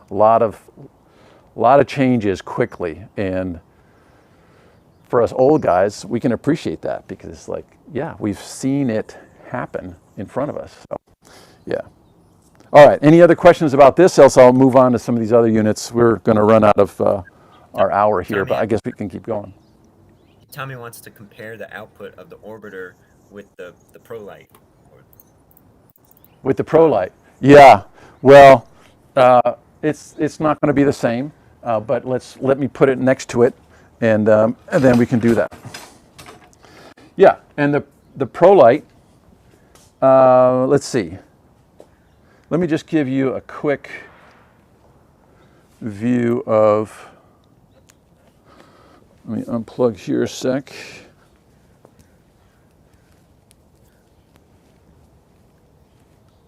a lot of changes quickly, and for us old guys, we can appreciate that because it's like, yeah, we've seen it happen in front of us. So, yeah. All right. Any other questions about this? Else I'll move on to some of these other units. We're going to run out of our hour here, but I guess we can keep going. Tommy wants to compare the output of the orbiter with the Prolycht. With the Prolycht, yeah. Well, it's not going to be the same, but let me put it next to it. And then we can do that. Yeah, and the Prolycht, let's see. Let me just give you a quick view of, let me unplug here a sec.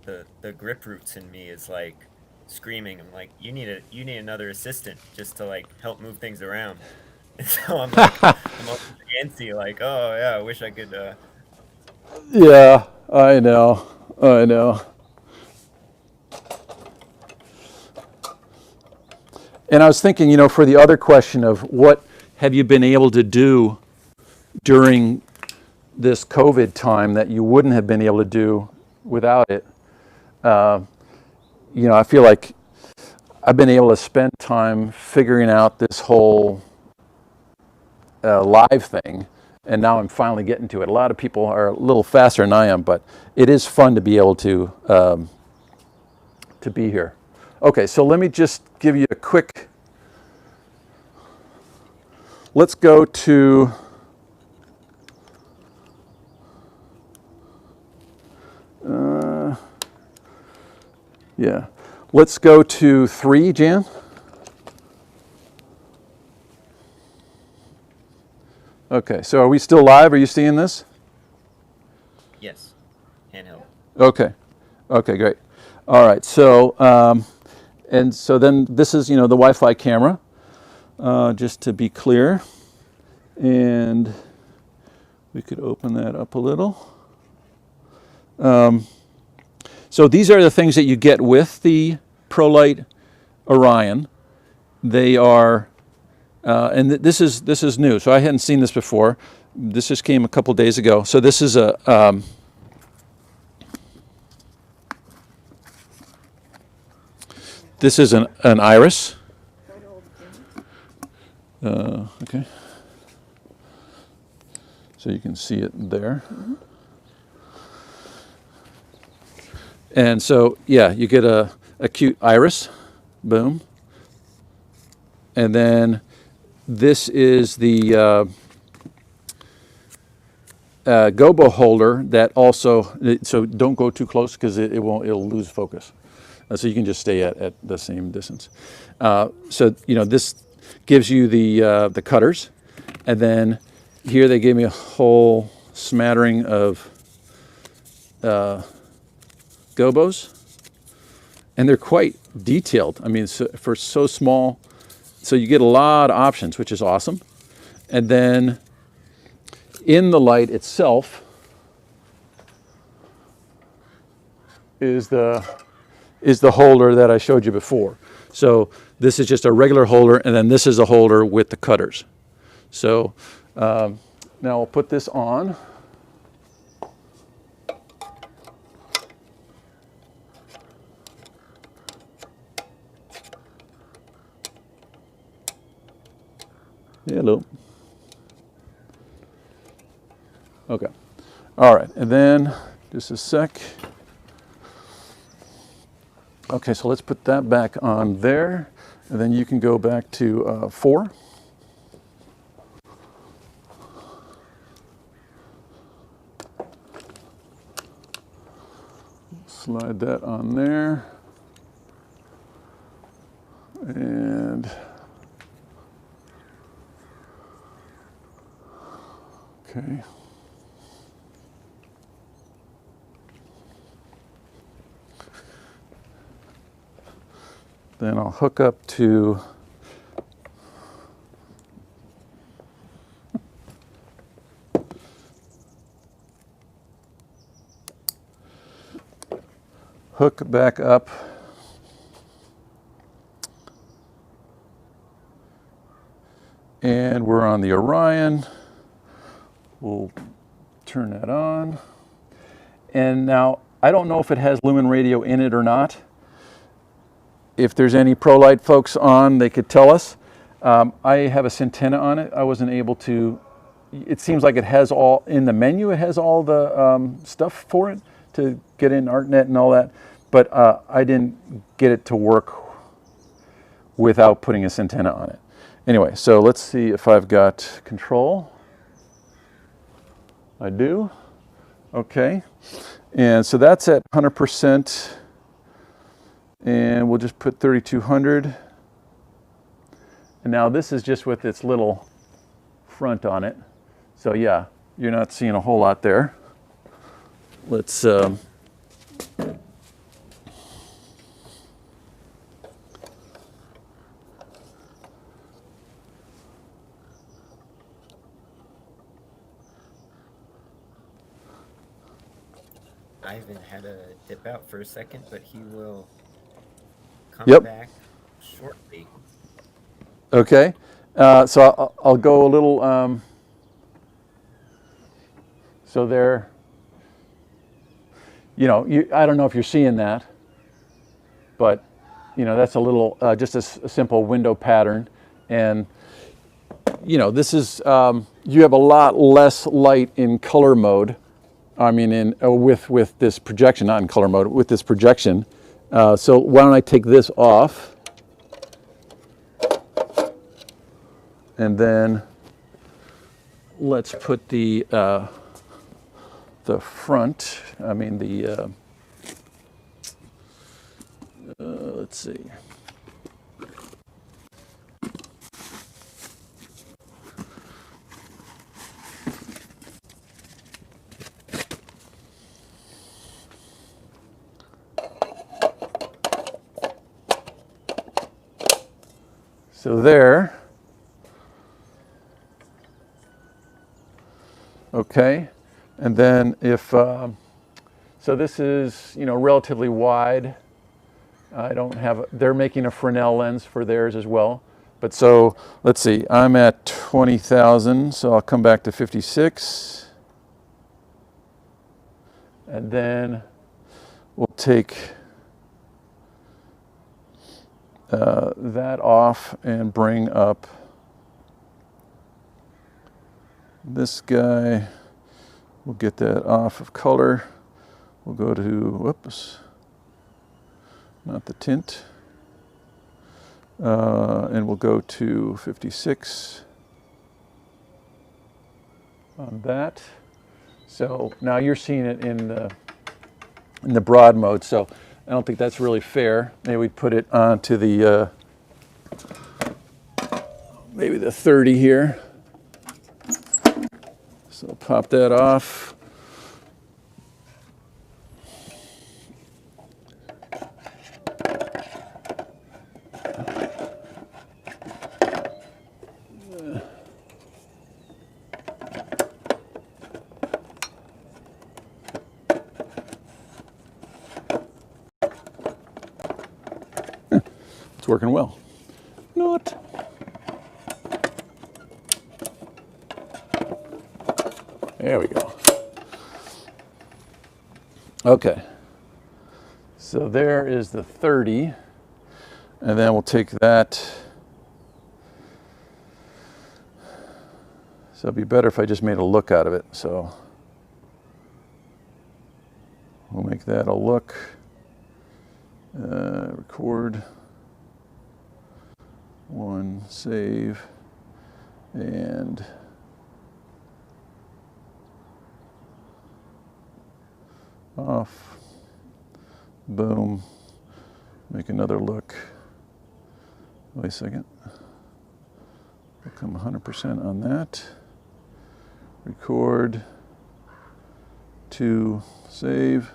The grip roots in me is like screaming. I'm like, you need another assistant just to like help move things around. And so I'm like, I'm all fancy, like, oh yeah, I wish I could. Yeah, I know. And I was thinking, you know, for the other question of what have you been able to do during this COVID time that you wouldn't have been able to do without it, you know, I feel like I've been able to spend time figuring out this whole live thing, and now I'm finally getting to it. A lot of people are a little faster than I am, but it is fun to be able to be here. Okay, so let me just give you a quick, let's go to, Yeah. Let's go to 3, Jan. Okay, so are we still live? Are you seeing this? Yes. Handheld. Okay. Okay, great. All right, so, and so then this is, the Wi-Fi camera, just to be clear. And we could open that up a little. So these are the things that you get with the Prolycht Orion. They are, and this is new. So I hadn't seen this before. This just came a couple days ago. So this is a this is an iris. Okay. So you can see it there. And so, yeah, you get a cute iris, boom. And then this is the gobo holder that also, so don't go too close because it'll lose focus. So you can just stay at the same distance. So, this gives you the cutters. And then here they gave me a whole smattering of gobos, and they're quite detailed. I mean, for so small, so you get a lot of options, which is awesome. And then in the light itself is the holder that I showed you before. So this is just a regular holder, and then this is a holder with the cutters. So now I'll put this on. Hello. Okay. All right. And then just a sec. Okay, so let's put that back on there. And then you can go back to 4. Slide that on there. And okay. Then I'll hook up to hook back up and we're on the Orion. We'll turn that on. And now, I don't know if it has lumen radio in it or not. If there's any Prolycht folks on, they could tell us. I have a Centena on it. I wasn't able to, it seems like it has all, in the menu, it has all the stuff for it to get in ArtNet and all that. But I didn't get it to work without putting a Centena on it. Anyway, so let's see if I've got control. I do. Okay. And so that's at 100%. And we'll just put 3200. And now this is just with its little front on it. So yeah, you're not seeing a whole lot there. Let's Ivan had to dip out for a second, but he will come Yep. back shortly. okay. So I'll go a little. So there. I don't know if you're seeing that, but that's a little just a simple window pattern, and this is you have a lot less light in color mode. I mean, with this projection, not in color mode, with this projection. So why don't I take this off, and then let's put the front. I mean let's see. So there. Okay, and then if so, this is relatively wide. I don't have. They're making a Fresnel lens for theirs as well. But so let's see. I'm at 20,000, so I'll come back to 56, and then we'll take that off and bring up this guy. We'll get that off of color. We'll go to, whoops, not the tint. And we'll go to 56 on that. So now you're seeing it in the broad mode. So I don't think that's really fair. Maybe we put it onto the maybe the 30 here. So pop that off. It's working well. Not. There we go. Okay. So there is the 30. And then we'll take that. So it'd be better if I just made a look out of it. So we'll make that a look. Record. One, save, and off. Boom. Make another look. Wait a second. We'll come 100% on that. Record. 2, save.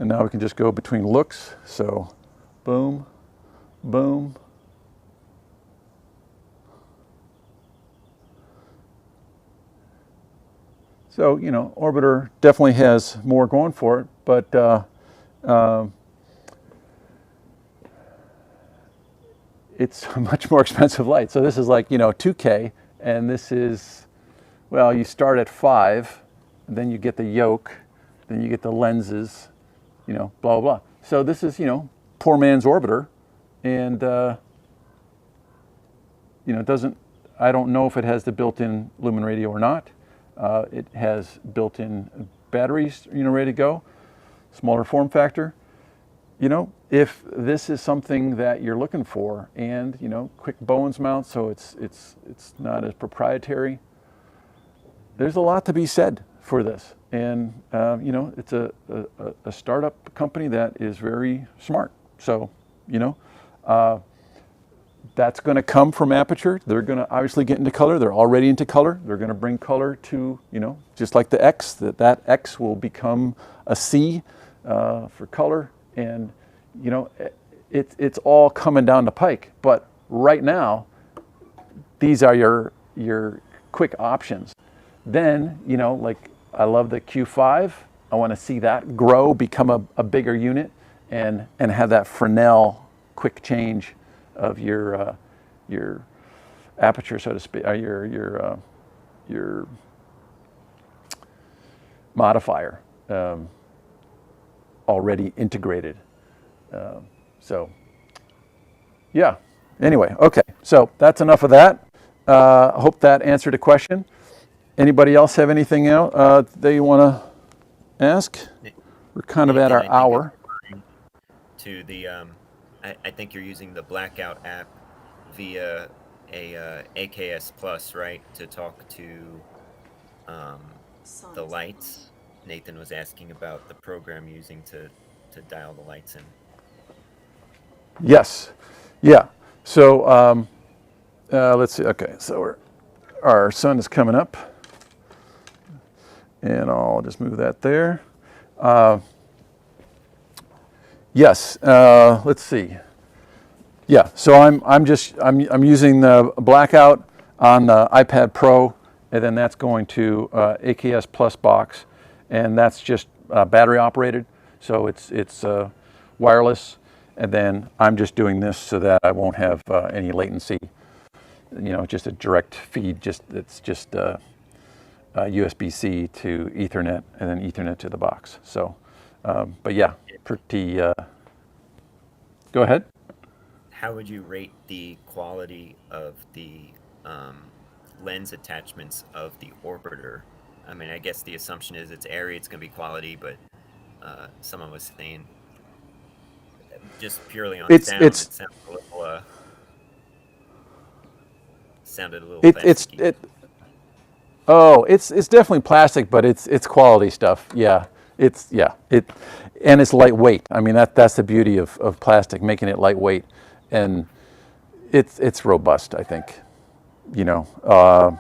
And now we can just go between looks. So, boom, boom. So, Orbiter definitely has more going for it, but it's a much more expensive light. So this is like, 2K, and this is, well, you start at 5, and then you get the yoke, then you get the lenses, blah, blah, blah. So this is, poor man's Orbiter, and, doesn't, I don't know if it has the built-in lumen radio or not. It has built-in batteries, ready to go, smaller form factor. If this is something that you're looking for, and quick Bowens mount, so it's not as proprietary. There's a lot to be said for this, and it's a startup company that is very smart. So that's going to come from Aputure. They're going to obviously get into color. They're already into color. They're going to bring color to, just like the X, that X will become a C for color. And, it's all coming down the pike. But right now, these are your quick options. Then, like I love the Q5. I want to see that grow, become a bigger unit, and have that Fresnel quick change of your aperture, so to speak, your modifier already integrated. So yeah. Anyway, okay. So that's enough of that. I hope that answered a question. Anybody else have anything else they want to ask? We're kind of at our hour. To the I think you're using the Blackout app via a AKS Plus, right, to talk to the lights. Nathan was asking about the program using to dial the lights in. Yes. Yeah. So let's see. Okay. So our sun is coming up, and I'll just move that there. Yes. Let's see. Yeah. So I'm using the blackout on the iPad Pro, and then that's going to AKS Plus box, and that's just battery operated. So it's wireless, and then I'm just doing this so that I won't have any latency. Just a direct feed. It's just USB-C to Ethernet, and then Ethernet to the box. So, but yeah, pretty. Go ahead. How would you rate the quality of the lens attachments of the orbiter? I mean, I guess the assumption is it's ARRI, it's going to be quality, but someone was saying just purely on sound, it sounded a little plasticky. It's definitely plastic, but it's quality stuff. Yeah, and it's lightweight. I mean that's the beauty of plastic, making it lightweight, and it's robust. I think, not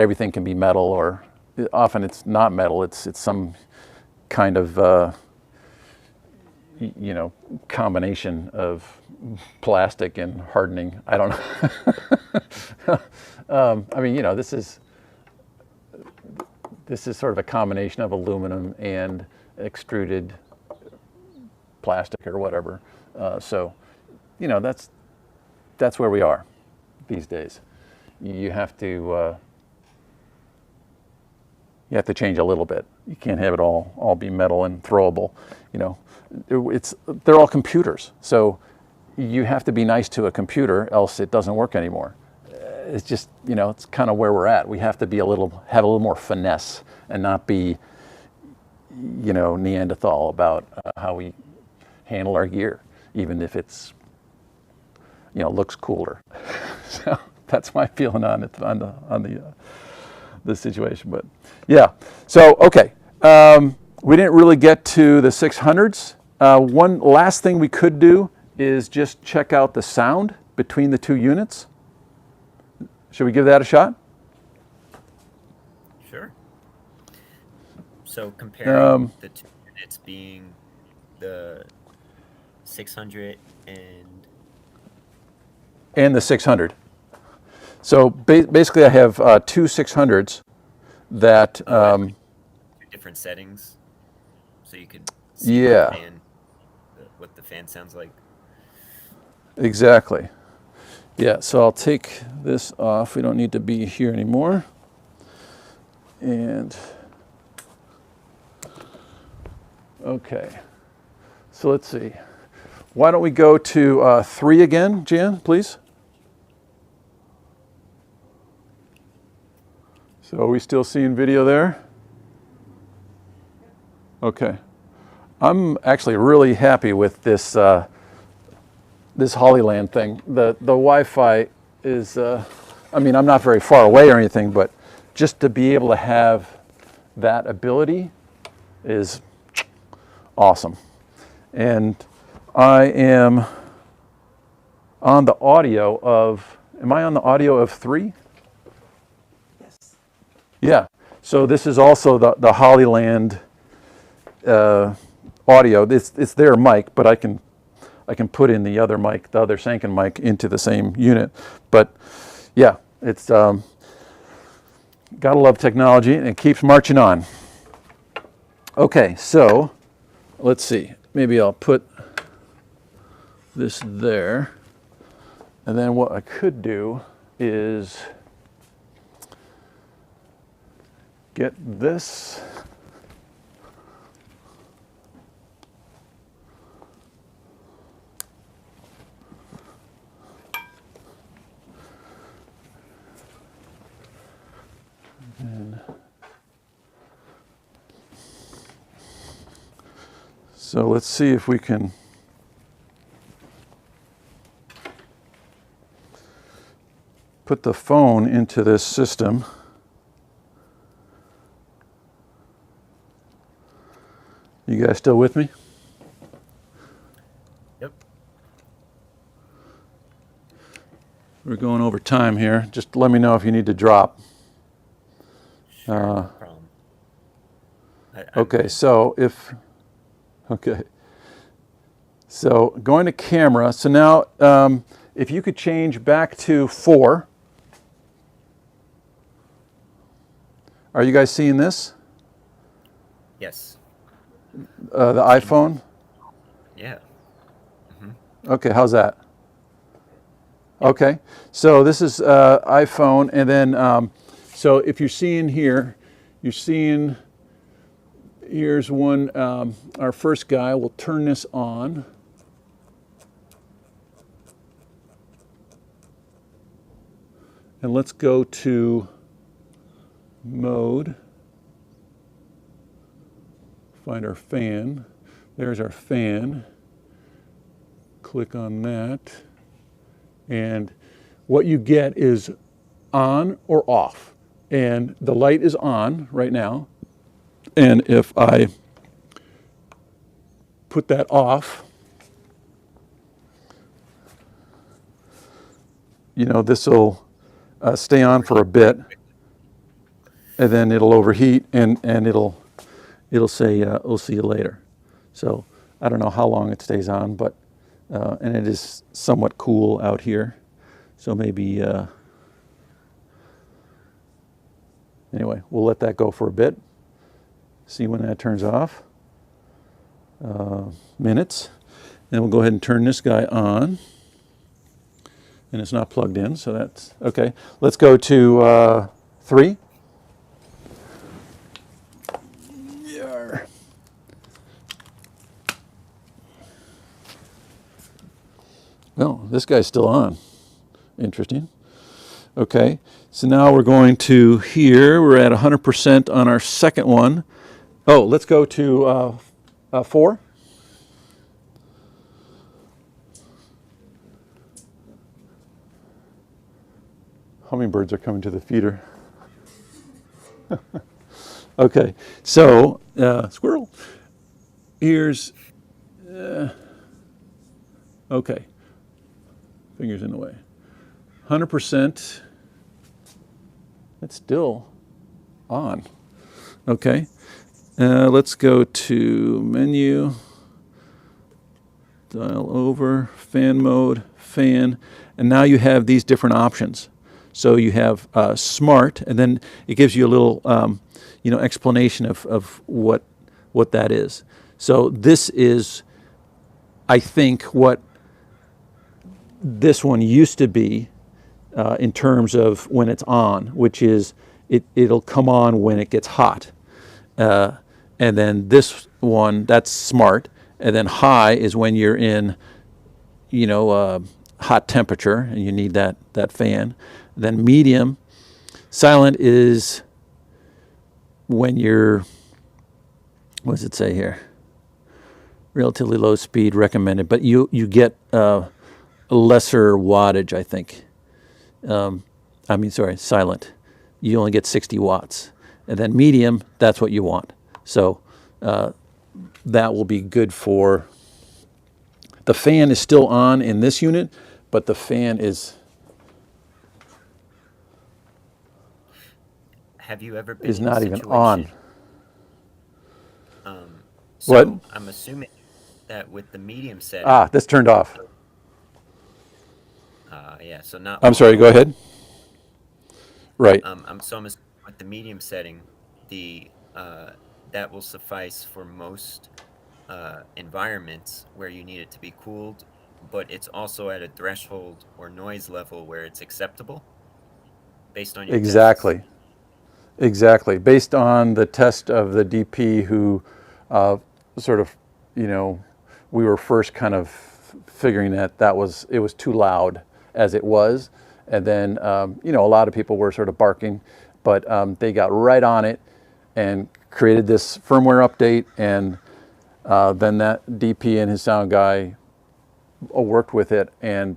everything can be metal, or often it's not metal. It's some kind of combination of plastic and hardening. I don't know. I mean, this is sort of a combination of aluminum and extruded plastic or whatever. So, that's where we are these days. You have to change a little bit. You can't have it all be metal and throwable. They're all computers. So you have to be nice to a computer, else it doesn't work anymore. It's just, it's kind of where we're at. We have to have a little more finesse and not be, Neanderthal about how we handle our gear, even if it's, looks cooler. So that's my feeling on the situation. But yeah, so okay, we didn't really get to the 600s. One last thing we could do is just check out the sound between the two units. Should we give that a shot? Sure. So comparing the two units being the 600 and the 600. So basically I have two 600s that... different settings, so you could see what the fan sounds like. Exactly. Yeah, so I'll take this off. We don't need to be here anymore. And, okay. So let's see. Why don't we go to 3 again, Jan, please? So are we still seeing video there? Okay. I'm actually really happy with this this Hollyland thing. The Wi-Fi is, I mean, I'm not very far away or anything, but just to be able to have that ability is awesome. And I am on the audio of, am I on the audio of 3? Yes. Yeah. So this is also the Hollyland audio. It's their mic, but I can put in the other mic, the other Sanken mic, into the same unit. But yeah, it's gotta love technology, and it keeps marching on. Okay, so let's see. Maybe I'll put this there, and then what I could do is get this. So let's see if we can put the phone into this system. You guys still with me? Yep. We're going over time here. Just let me know if you need to drop. Sure, no problem. I'm Okay, good. so so going to camera. So now, if you could change back to 4. Are you guys seeing this? Yes. The iPhone? Yeah. Okay, how's that? Okay, so this is iPhone, and then, so if you're seeing here, you're seeing, here's one, our first guy. We'll turn this on. And let's go to mode. Find our fan. There's our fan. Click on that. And what you get is on or off. And the light is on right now. And if I put that off, this will stay on for a bit, and then it'll overheat, and it'll say, we'll see you later. So I don't know how long it stays on, but and it is somewhat cool out here. So maybe, anyway, we'll let that go for a bit. See when that turns off. Minutes. And we'll go ahead and turn this guy on. And it's not plugged in, so that's okay. Let's go to 3. Yar. Well, this guy's still on. Interesting. Okay, so now we're going to here. We're at 100% on our second one. Oh, let's go to 4. Hummingbirds are coming to the feeder. Okay, so squirrel. Here's, okay, fingers in the way. 100%. It's still on. Okay, let's go to menu, dial over, fan mode, fan, and now you have these different options. So you have smart, and then it gives you a little, explanation of what that is. So this is, I think, what this one used to be in terms of when it's on, which is it'll come on when it gets hot. And then this one, that's smart. And then high is when you're in, hot temperature and you need that fan. Then medium. Silent is when you're, what does it say here? Relatively low speed recommended, but you get lesser wattage, I think. Silent. You only get 60 watts. And then medium, that's what you want. So that will be good for, the fan is still on in this unit, but the fan is Have you ever been in not a even situation? on. So What? I'm assuming that with the medium setting, Ah, this turned off. yeah, so not I'm sorry, all. go ahead. Right. I'm assuming with the medium setting, the that will suffice for most environments where you need it to be cooled, but it's also at a threshold or noise level where it's acceptable based on your tests. Exactly. Based on the test of the DP who sort of, we were first kind of figuring that it was too loud as it was. And then, a lot of people were sort of barking, but they got right on it and created this firmware update. And then that DP and his sound guy worked with it and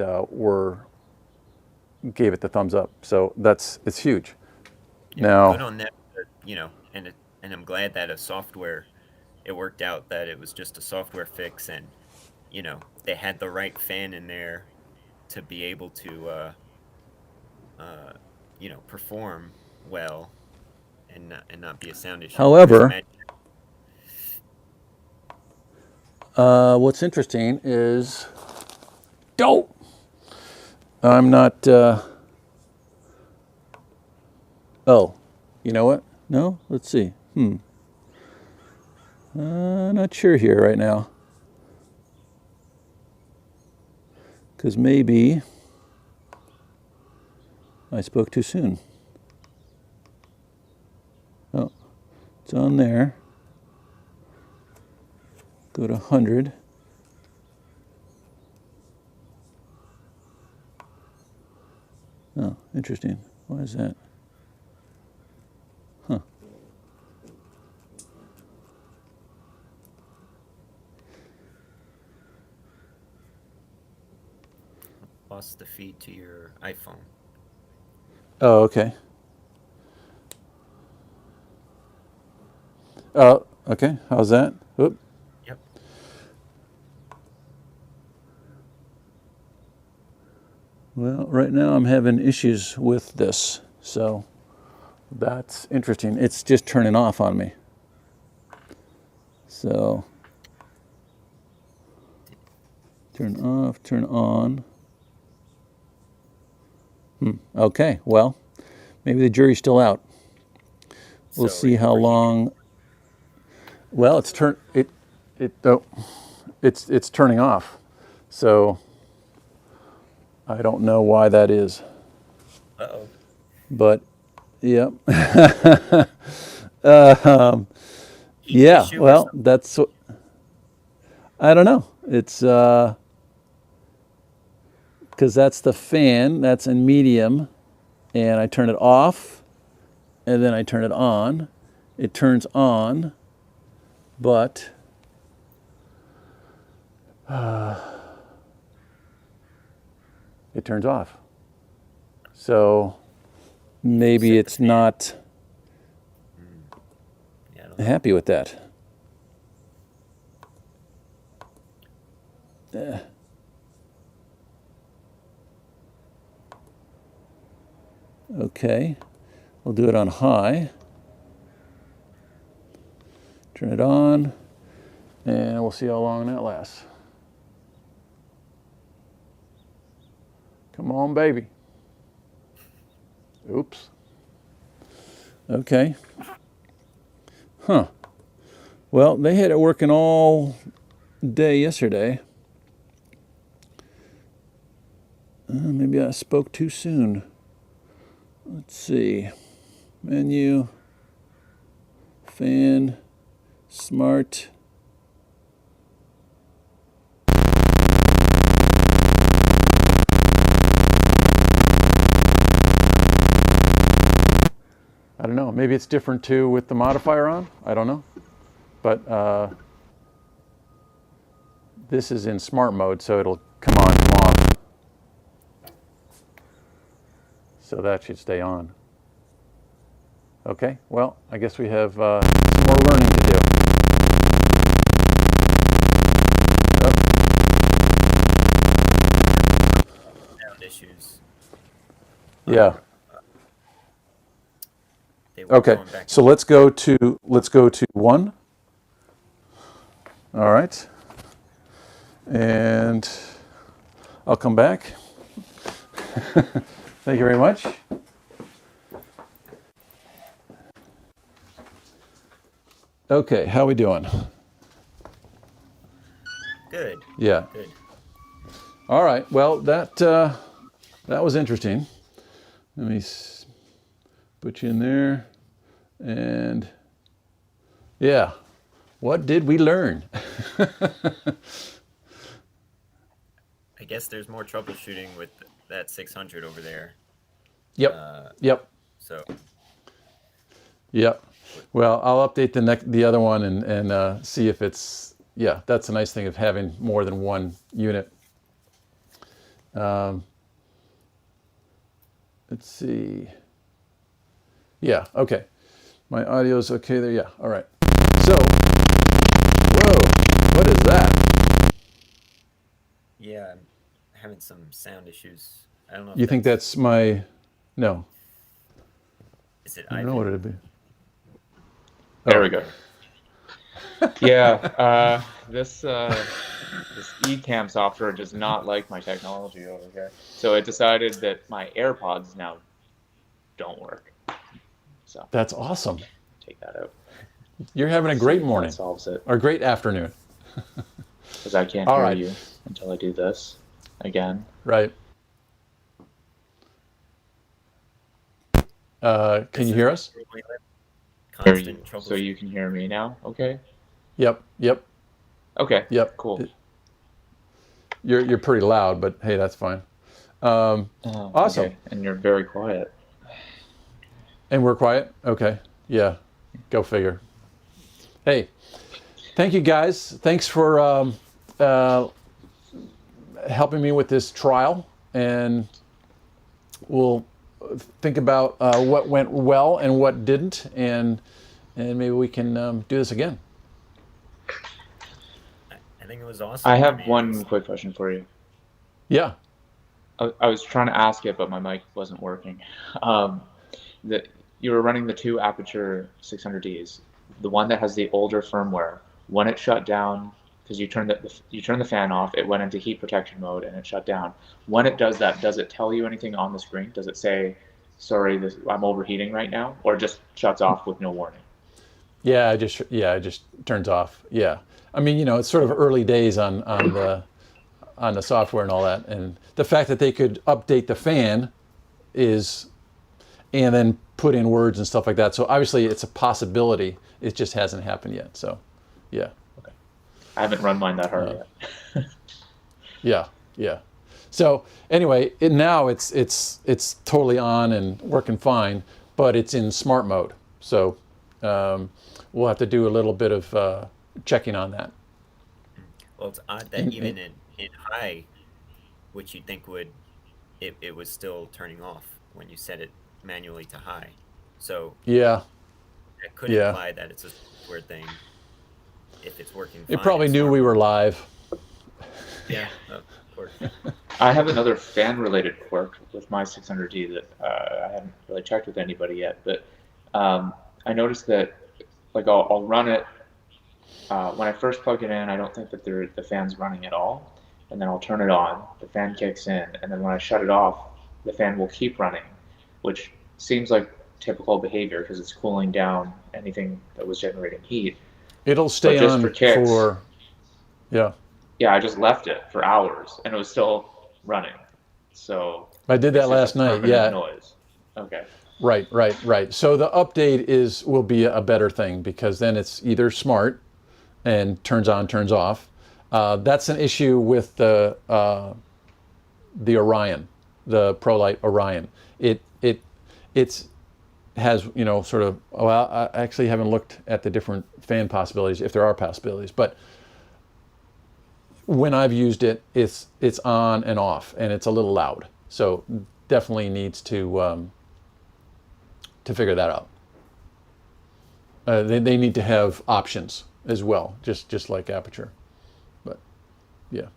gave it the thumbs up. So it's huge. Yeah, Now, good on them, and I'm glad that it worked out that it was just a software fix, and they had the right fan in there to be able to perform well and not be a sound issue. However, what's interesting is, I'm not. Oh, you know what? No, let's see. Not sure here right now. Because maybe I spoke too soon. Oh, it's on there. Go to 100. Oh, interesting. Why is that? Huh. Lost the feed to your iPhone. Oh, okay. Oh, okay. How's that? Oop. Yep. Well, right now I'm having issues with this, so that's interesting. It's just turning off on me. So, turn off, turn on. Okay, well, maybe the jury's still out. We'll see how long. Well, it's it's turning off. So I don't know why that is. Uh-oh. But yep. Yeah, well, that's what, I don't know. It's because that's the fan, that's in medium, and I turn it off, and then I turn it on. It turns on, but it turns off. So maybe it's not happy with that. Okay, we'll do it on high. Turn it on, and we'll see how long that lasts. Come on, baby. Oops. Okay. Huh. Well, they had it working all day yesterday. Maybe I spoke too soon. Let's see. Menu, fan, smart. I don't know. Maybe it's different too with the modifier on. I don't know. But this is in smart mode, so it'll come on, come off. So that should stay on. Okay, well, I guess we have some more learning to do. Sound issues. Yeah. Okay, so let's go to 1. All right. And I'll come back. Thank you very much. Okay, how we doing? Good. Yeah. Good. All right. Well, that was interesting. Let me put you in there. And yeah, what did we learn? I guess there's more troubleshooting with that 600 over there. Yep. Yep. So. Yep. Well, I'll update the other one and see if it's, yeah, that's a nice thing of having more than one unit. Let's see. Yeah, okay. My audio's okay there, yeah, all right. So, whoa, what is that? Yeah, I'm having some sound issues. I don't know if you think that's my No, Is it I don't know what it'd be. There we go. Yeah, this Ecamm software does not like my technology over here. So it decided that my AirPods now don't work. So That's awesome. take that out. You're having a See great if that morning solves it. or great afternoon. Because I can't All hear right. you until I do this again. Right. Can you hear us? Hear you. Constant So troubleshooting. you can hear me now? Okay. Yep. Yep. Okay. Yep. Cool. You're pretty loud, but hey, that's fine. Awesome. Okay. And you're very quiet. And we're quiet? Okay. Yeah. Go figure. Hey, thank you guys. Thanks for helping me with this trial. And we'll think about what went well and what didn't. And maybe we can do this again. I think it was awesome. I have mean, one quick question for you. Yeah. I was trying to ask it, but my mic wasn't working. You were running the two Aputure 600Ds. The one that has the older firmware, when it shut down, because you turned the fan off, it went into heat protection mode and it shut down. When it does that, does it tell you anything on the screen? Does it say, sorry, I'm overheating right now, or it just shuts off with no warning? Yeah, it just turns off. Yeah. I mean, it's sort of early days on the software and all that, and the fact that they could update the fan and then put in words and stuff like that. So obviously it's a possibility. It just hasn't happened yet. So, yeah. Okay. I haven't run mine that hard yet. Yeah. So anyway, now it's totally on and working fine, but it's in smart mode. So we'll have to do a little bit of checking on that. Well, it's odd that even in high, which you'd think it was still turning off when you set it manually to high. So yeah, that could imply that it's a software thing. If it's working fine, it probably knew we were live. Yeah, of course. I have another fan-related quirk with my 600D that I haven't really checked with anybody yet, but I noticed that I'll run it when I first plug it in. I don't think that the fan's running at all, and then I'll turn it on. The fan kicks in, and then when I shut it off, the fan will keep running, which seems like typical behavior because it's cooling down anything that was generating heat. It'll stay just on for kicks, yeah. Yeah, I just left it for hours, and it was still running. So I did that last night. Yeah. Noise. Okay. Right. So the update will be a better thing because then it's either smart and turns on, turns off. That's an issue with the Orion, the Prolycht Orion. It has sort of. Well, I actually haven't looked at the different fan possibilities if there are possibilities, but when I've used it, it's on and off, and it's a little loud. So definitely needs to figure that out. They need to have options as well, just like Aputure. But yeah.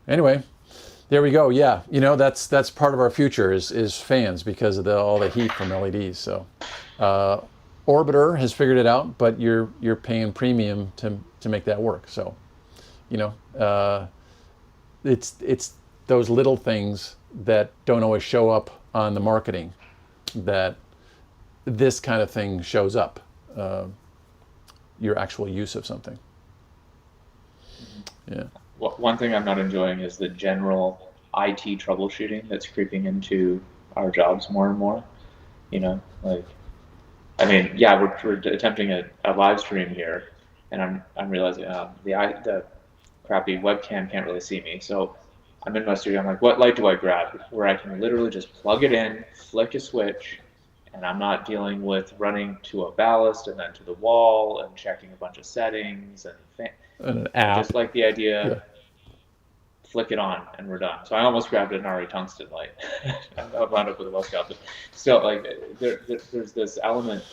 Anyway, there we go. Yeah, that's part of our future is fans because of all the heat from LEDs. So Orbiter has figured it out, but you're paying premium to make that work. So it's those little things that don't always show up on the marketing that this kind of thing shows up, your actual use of something. Yeah. Well, one thing I'm not enjoying is the general IT troubleshooting that's creeping into our jobs more and more. We're attempting a live stream here, and I'm realizing the crappy webcam can't really see me. So I'm in my studio. I'm like, what light do I grab? Where I can literally just plug it in, flick a switch, and I'm not dealing with running to a ballast and then to the wall and checking a bunch of settings and An app. just like the idea. Yeah. Flick it on and we're done. So I almost grabbed an ARRI tungsten light. I wound up with a Westcott, but still, there's this element.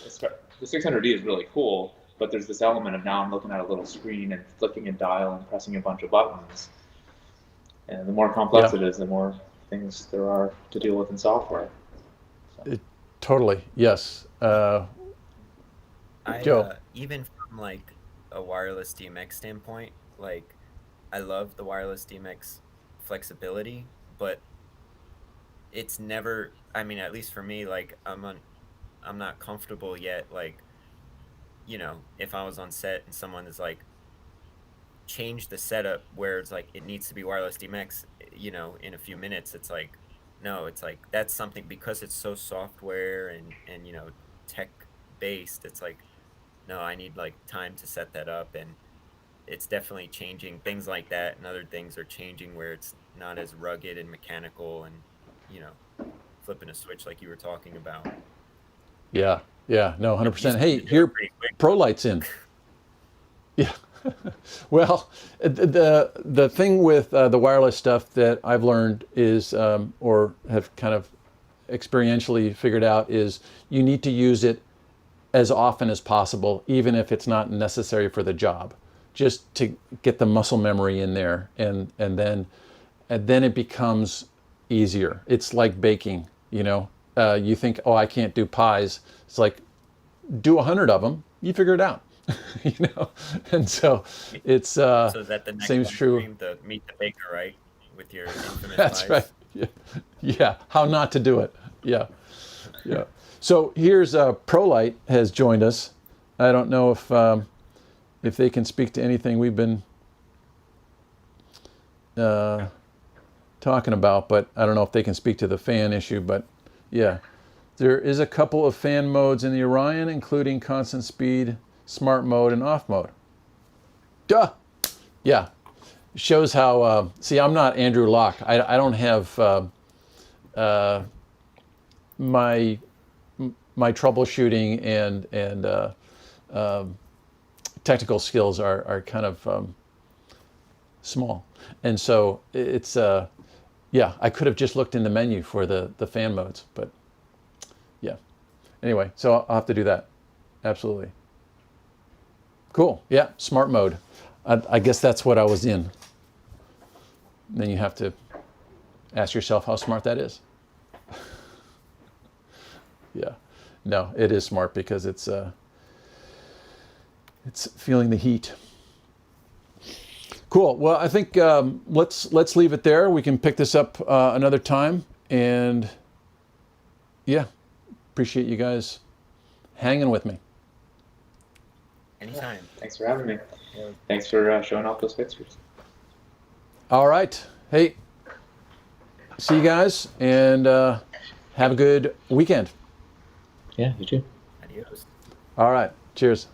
The 600D is really cool, but there's this element of now I'm looking at a little screen and flicking a dial and pressing a bunch of buttons. And the more complex it is, the more things there are to deal with in software. Totally, yes. Joe. Even from like a wireless DMX standpoint, like I love the wireless DMX flexibility, but it's never, I mean, at least for me, like I'm not comfortable yet, like, you know, if I was on set and someone is like, change the setup where it's like it needs to be wireless DMX, you know, in a few minutes, it's like, no, it's like that's something, because it's so software and you know, tech based, it's like, no, I need like time to set that up. And it's definitely changing things like that, and other things are changing where it's not as rugged and mechanical and, you know, flipping a switch like you were talking about. Yeah, no, 100%. Used Hey, to do here, it pretty quick. Prolight's in. Yeah. Well, the thing with the wireless stuff that I've learned is, or have kind of experientially figured out, is you need to use it as often as possible, even if it's not necessary for the job, just to get the muscle memory in there, and then it becomes easier. It's like baking, you know. You think, oh, I can't do pies. It's like, do 100 of them, you figure it out. You know, and so it's So is that the next seems one true. stream, the Meet the Baker, right? With your infamous That's pies. right. Yeah, how not to do it. Yeah. So here's Prolycht has joined us. I don't know if they can speak to anything we've been talking about, but I don't know if they can speak to the fan issue. But yeah, there is a couple of fan modes in the Orion, including constant speed, smart mode, and off mode. Duh. Yeah. Shows how, see, I'm not Andrew Locke. I don't have, my troubleshooting and technical skills are kind of small. And so it's, yeah, I could have just looked in the menu for the fan modes, but yeah. Anyway, so I'll have to do that. Absolutely. Cool. Yeah, smart mode. I guess that's what I was in. And then you have to ask yourself how smart that is. Yeah. No, it is smart because it's feeling the heat. Cool. Well, I think let's leave it there. We can pick this up another time. And yeah, appreciate you guys hanging with me. Anytime. Thanks for having me. Thanks for showing off those pictures. All right. Hey, see you guys, and have a good weekend. Yeah, you too. Adios. All right. Cheers.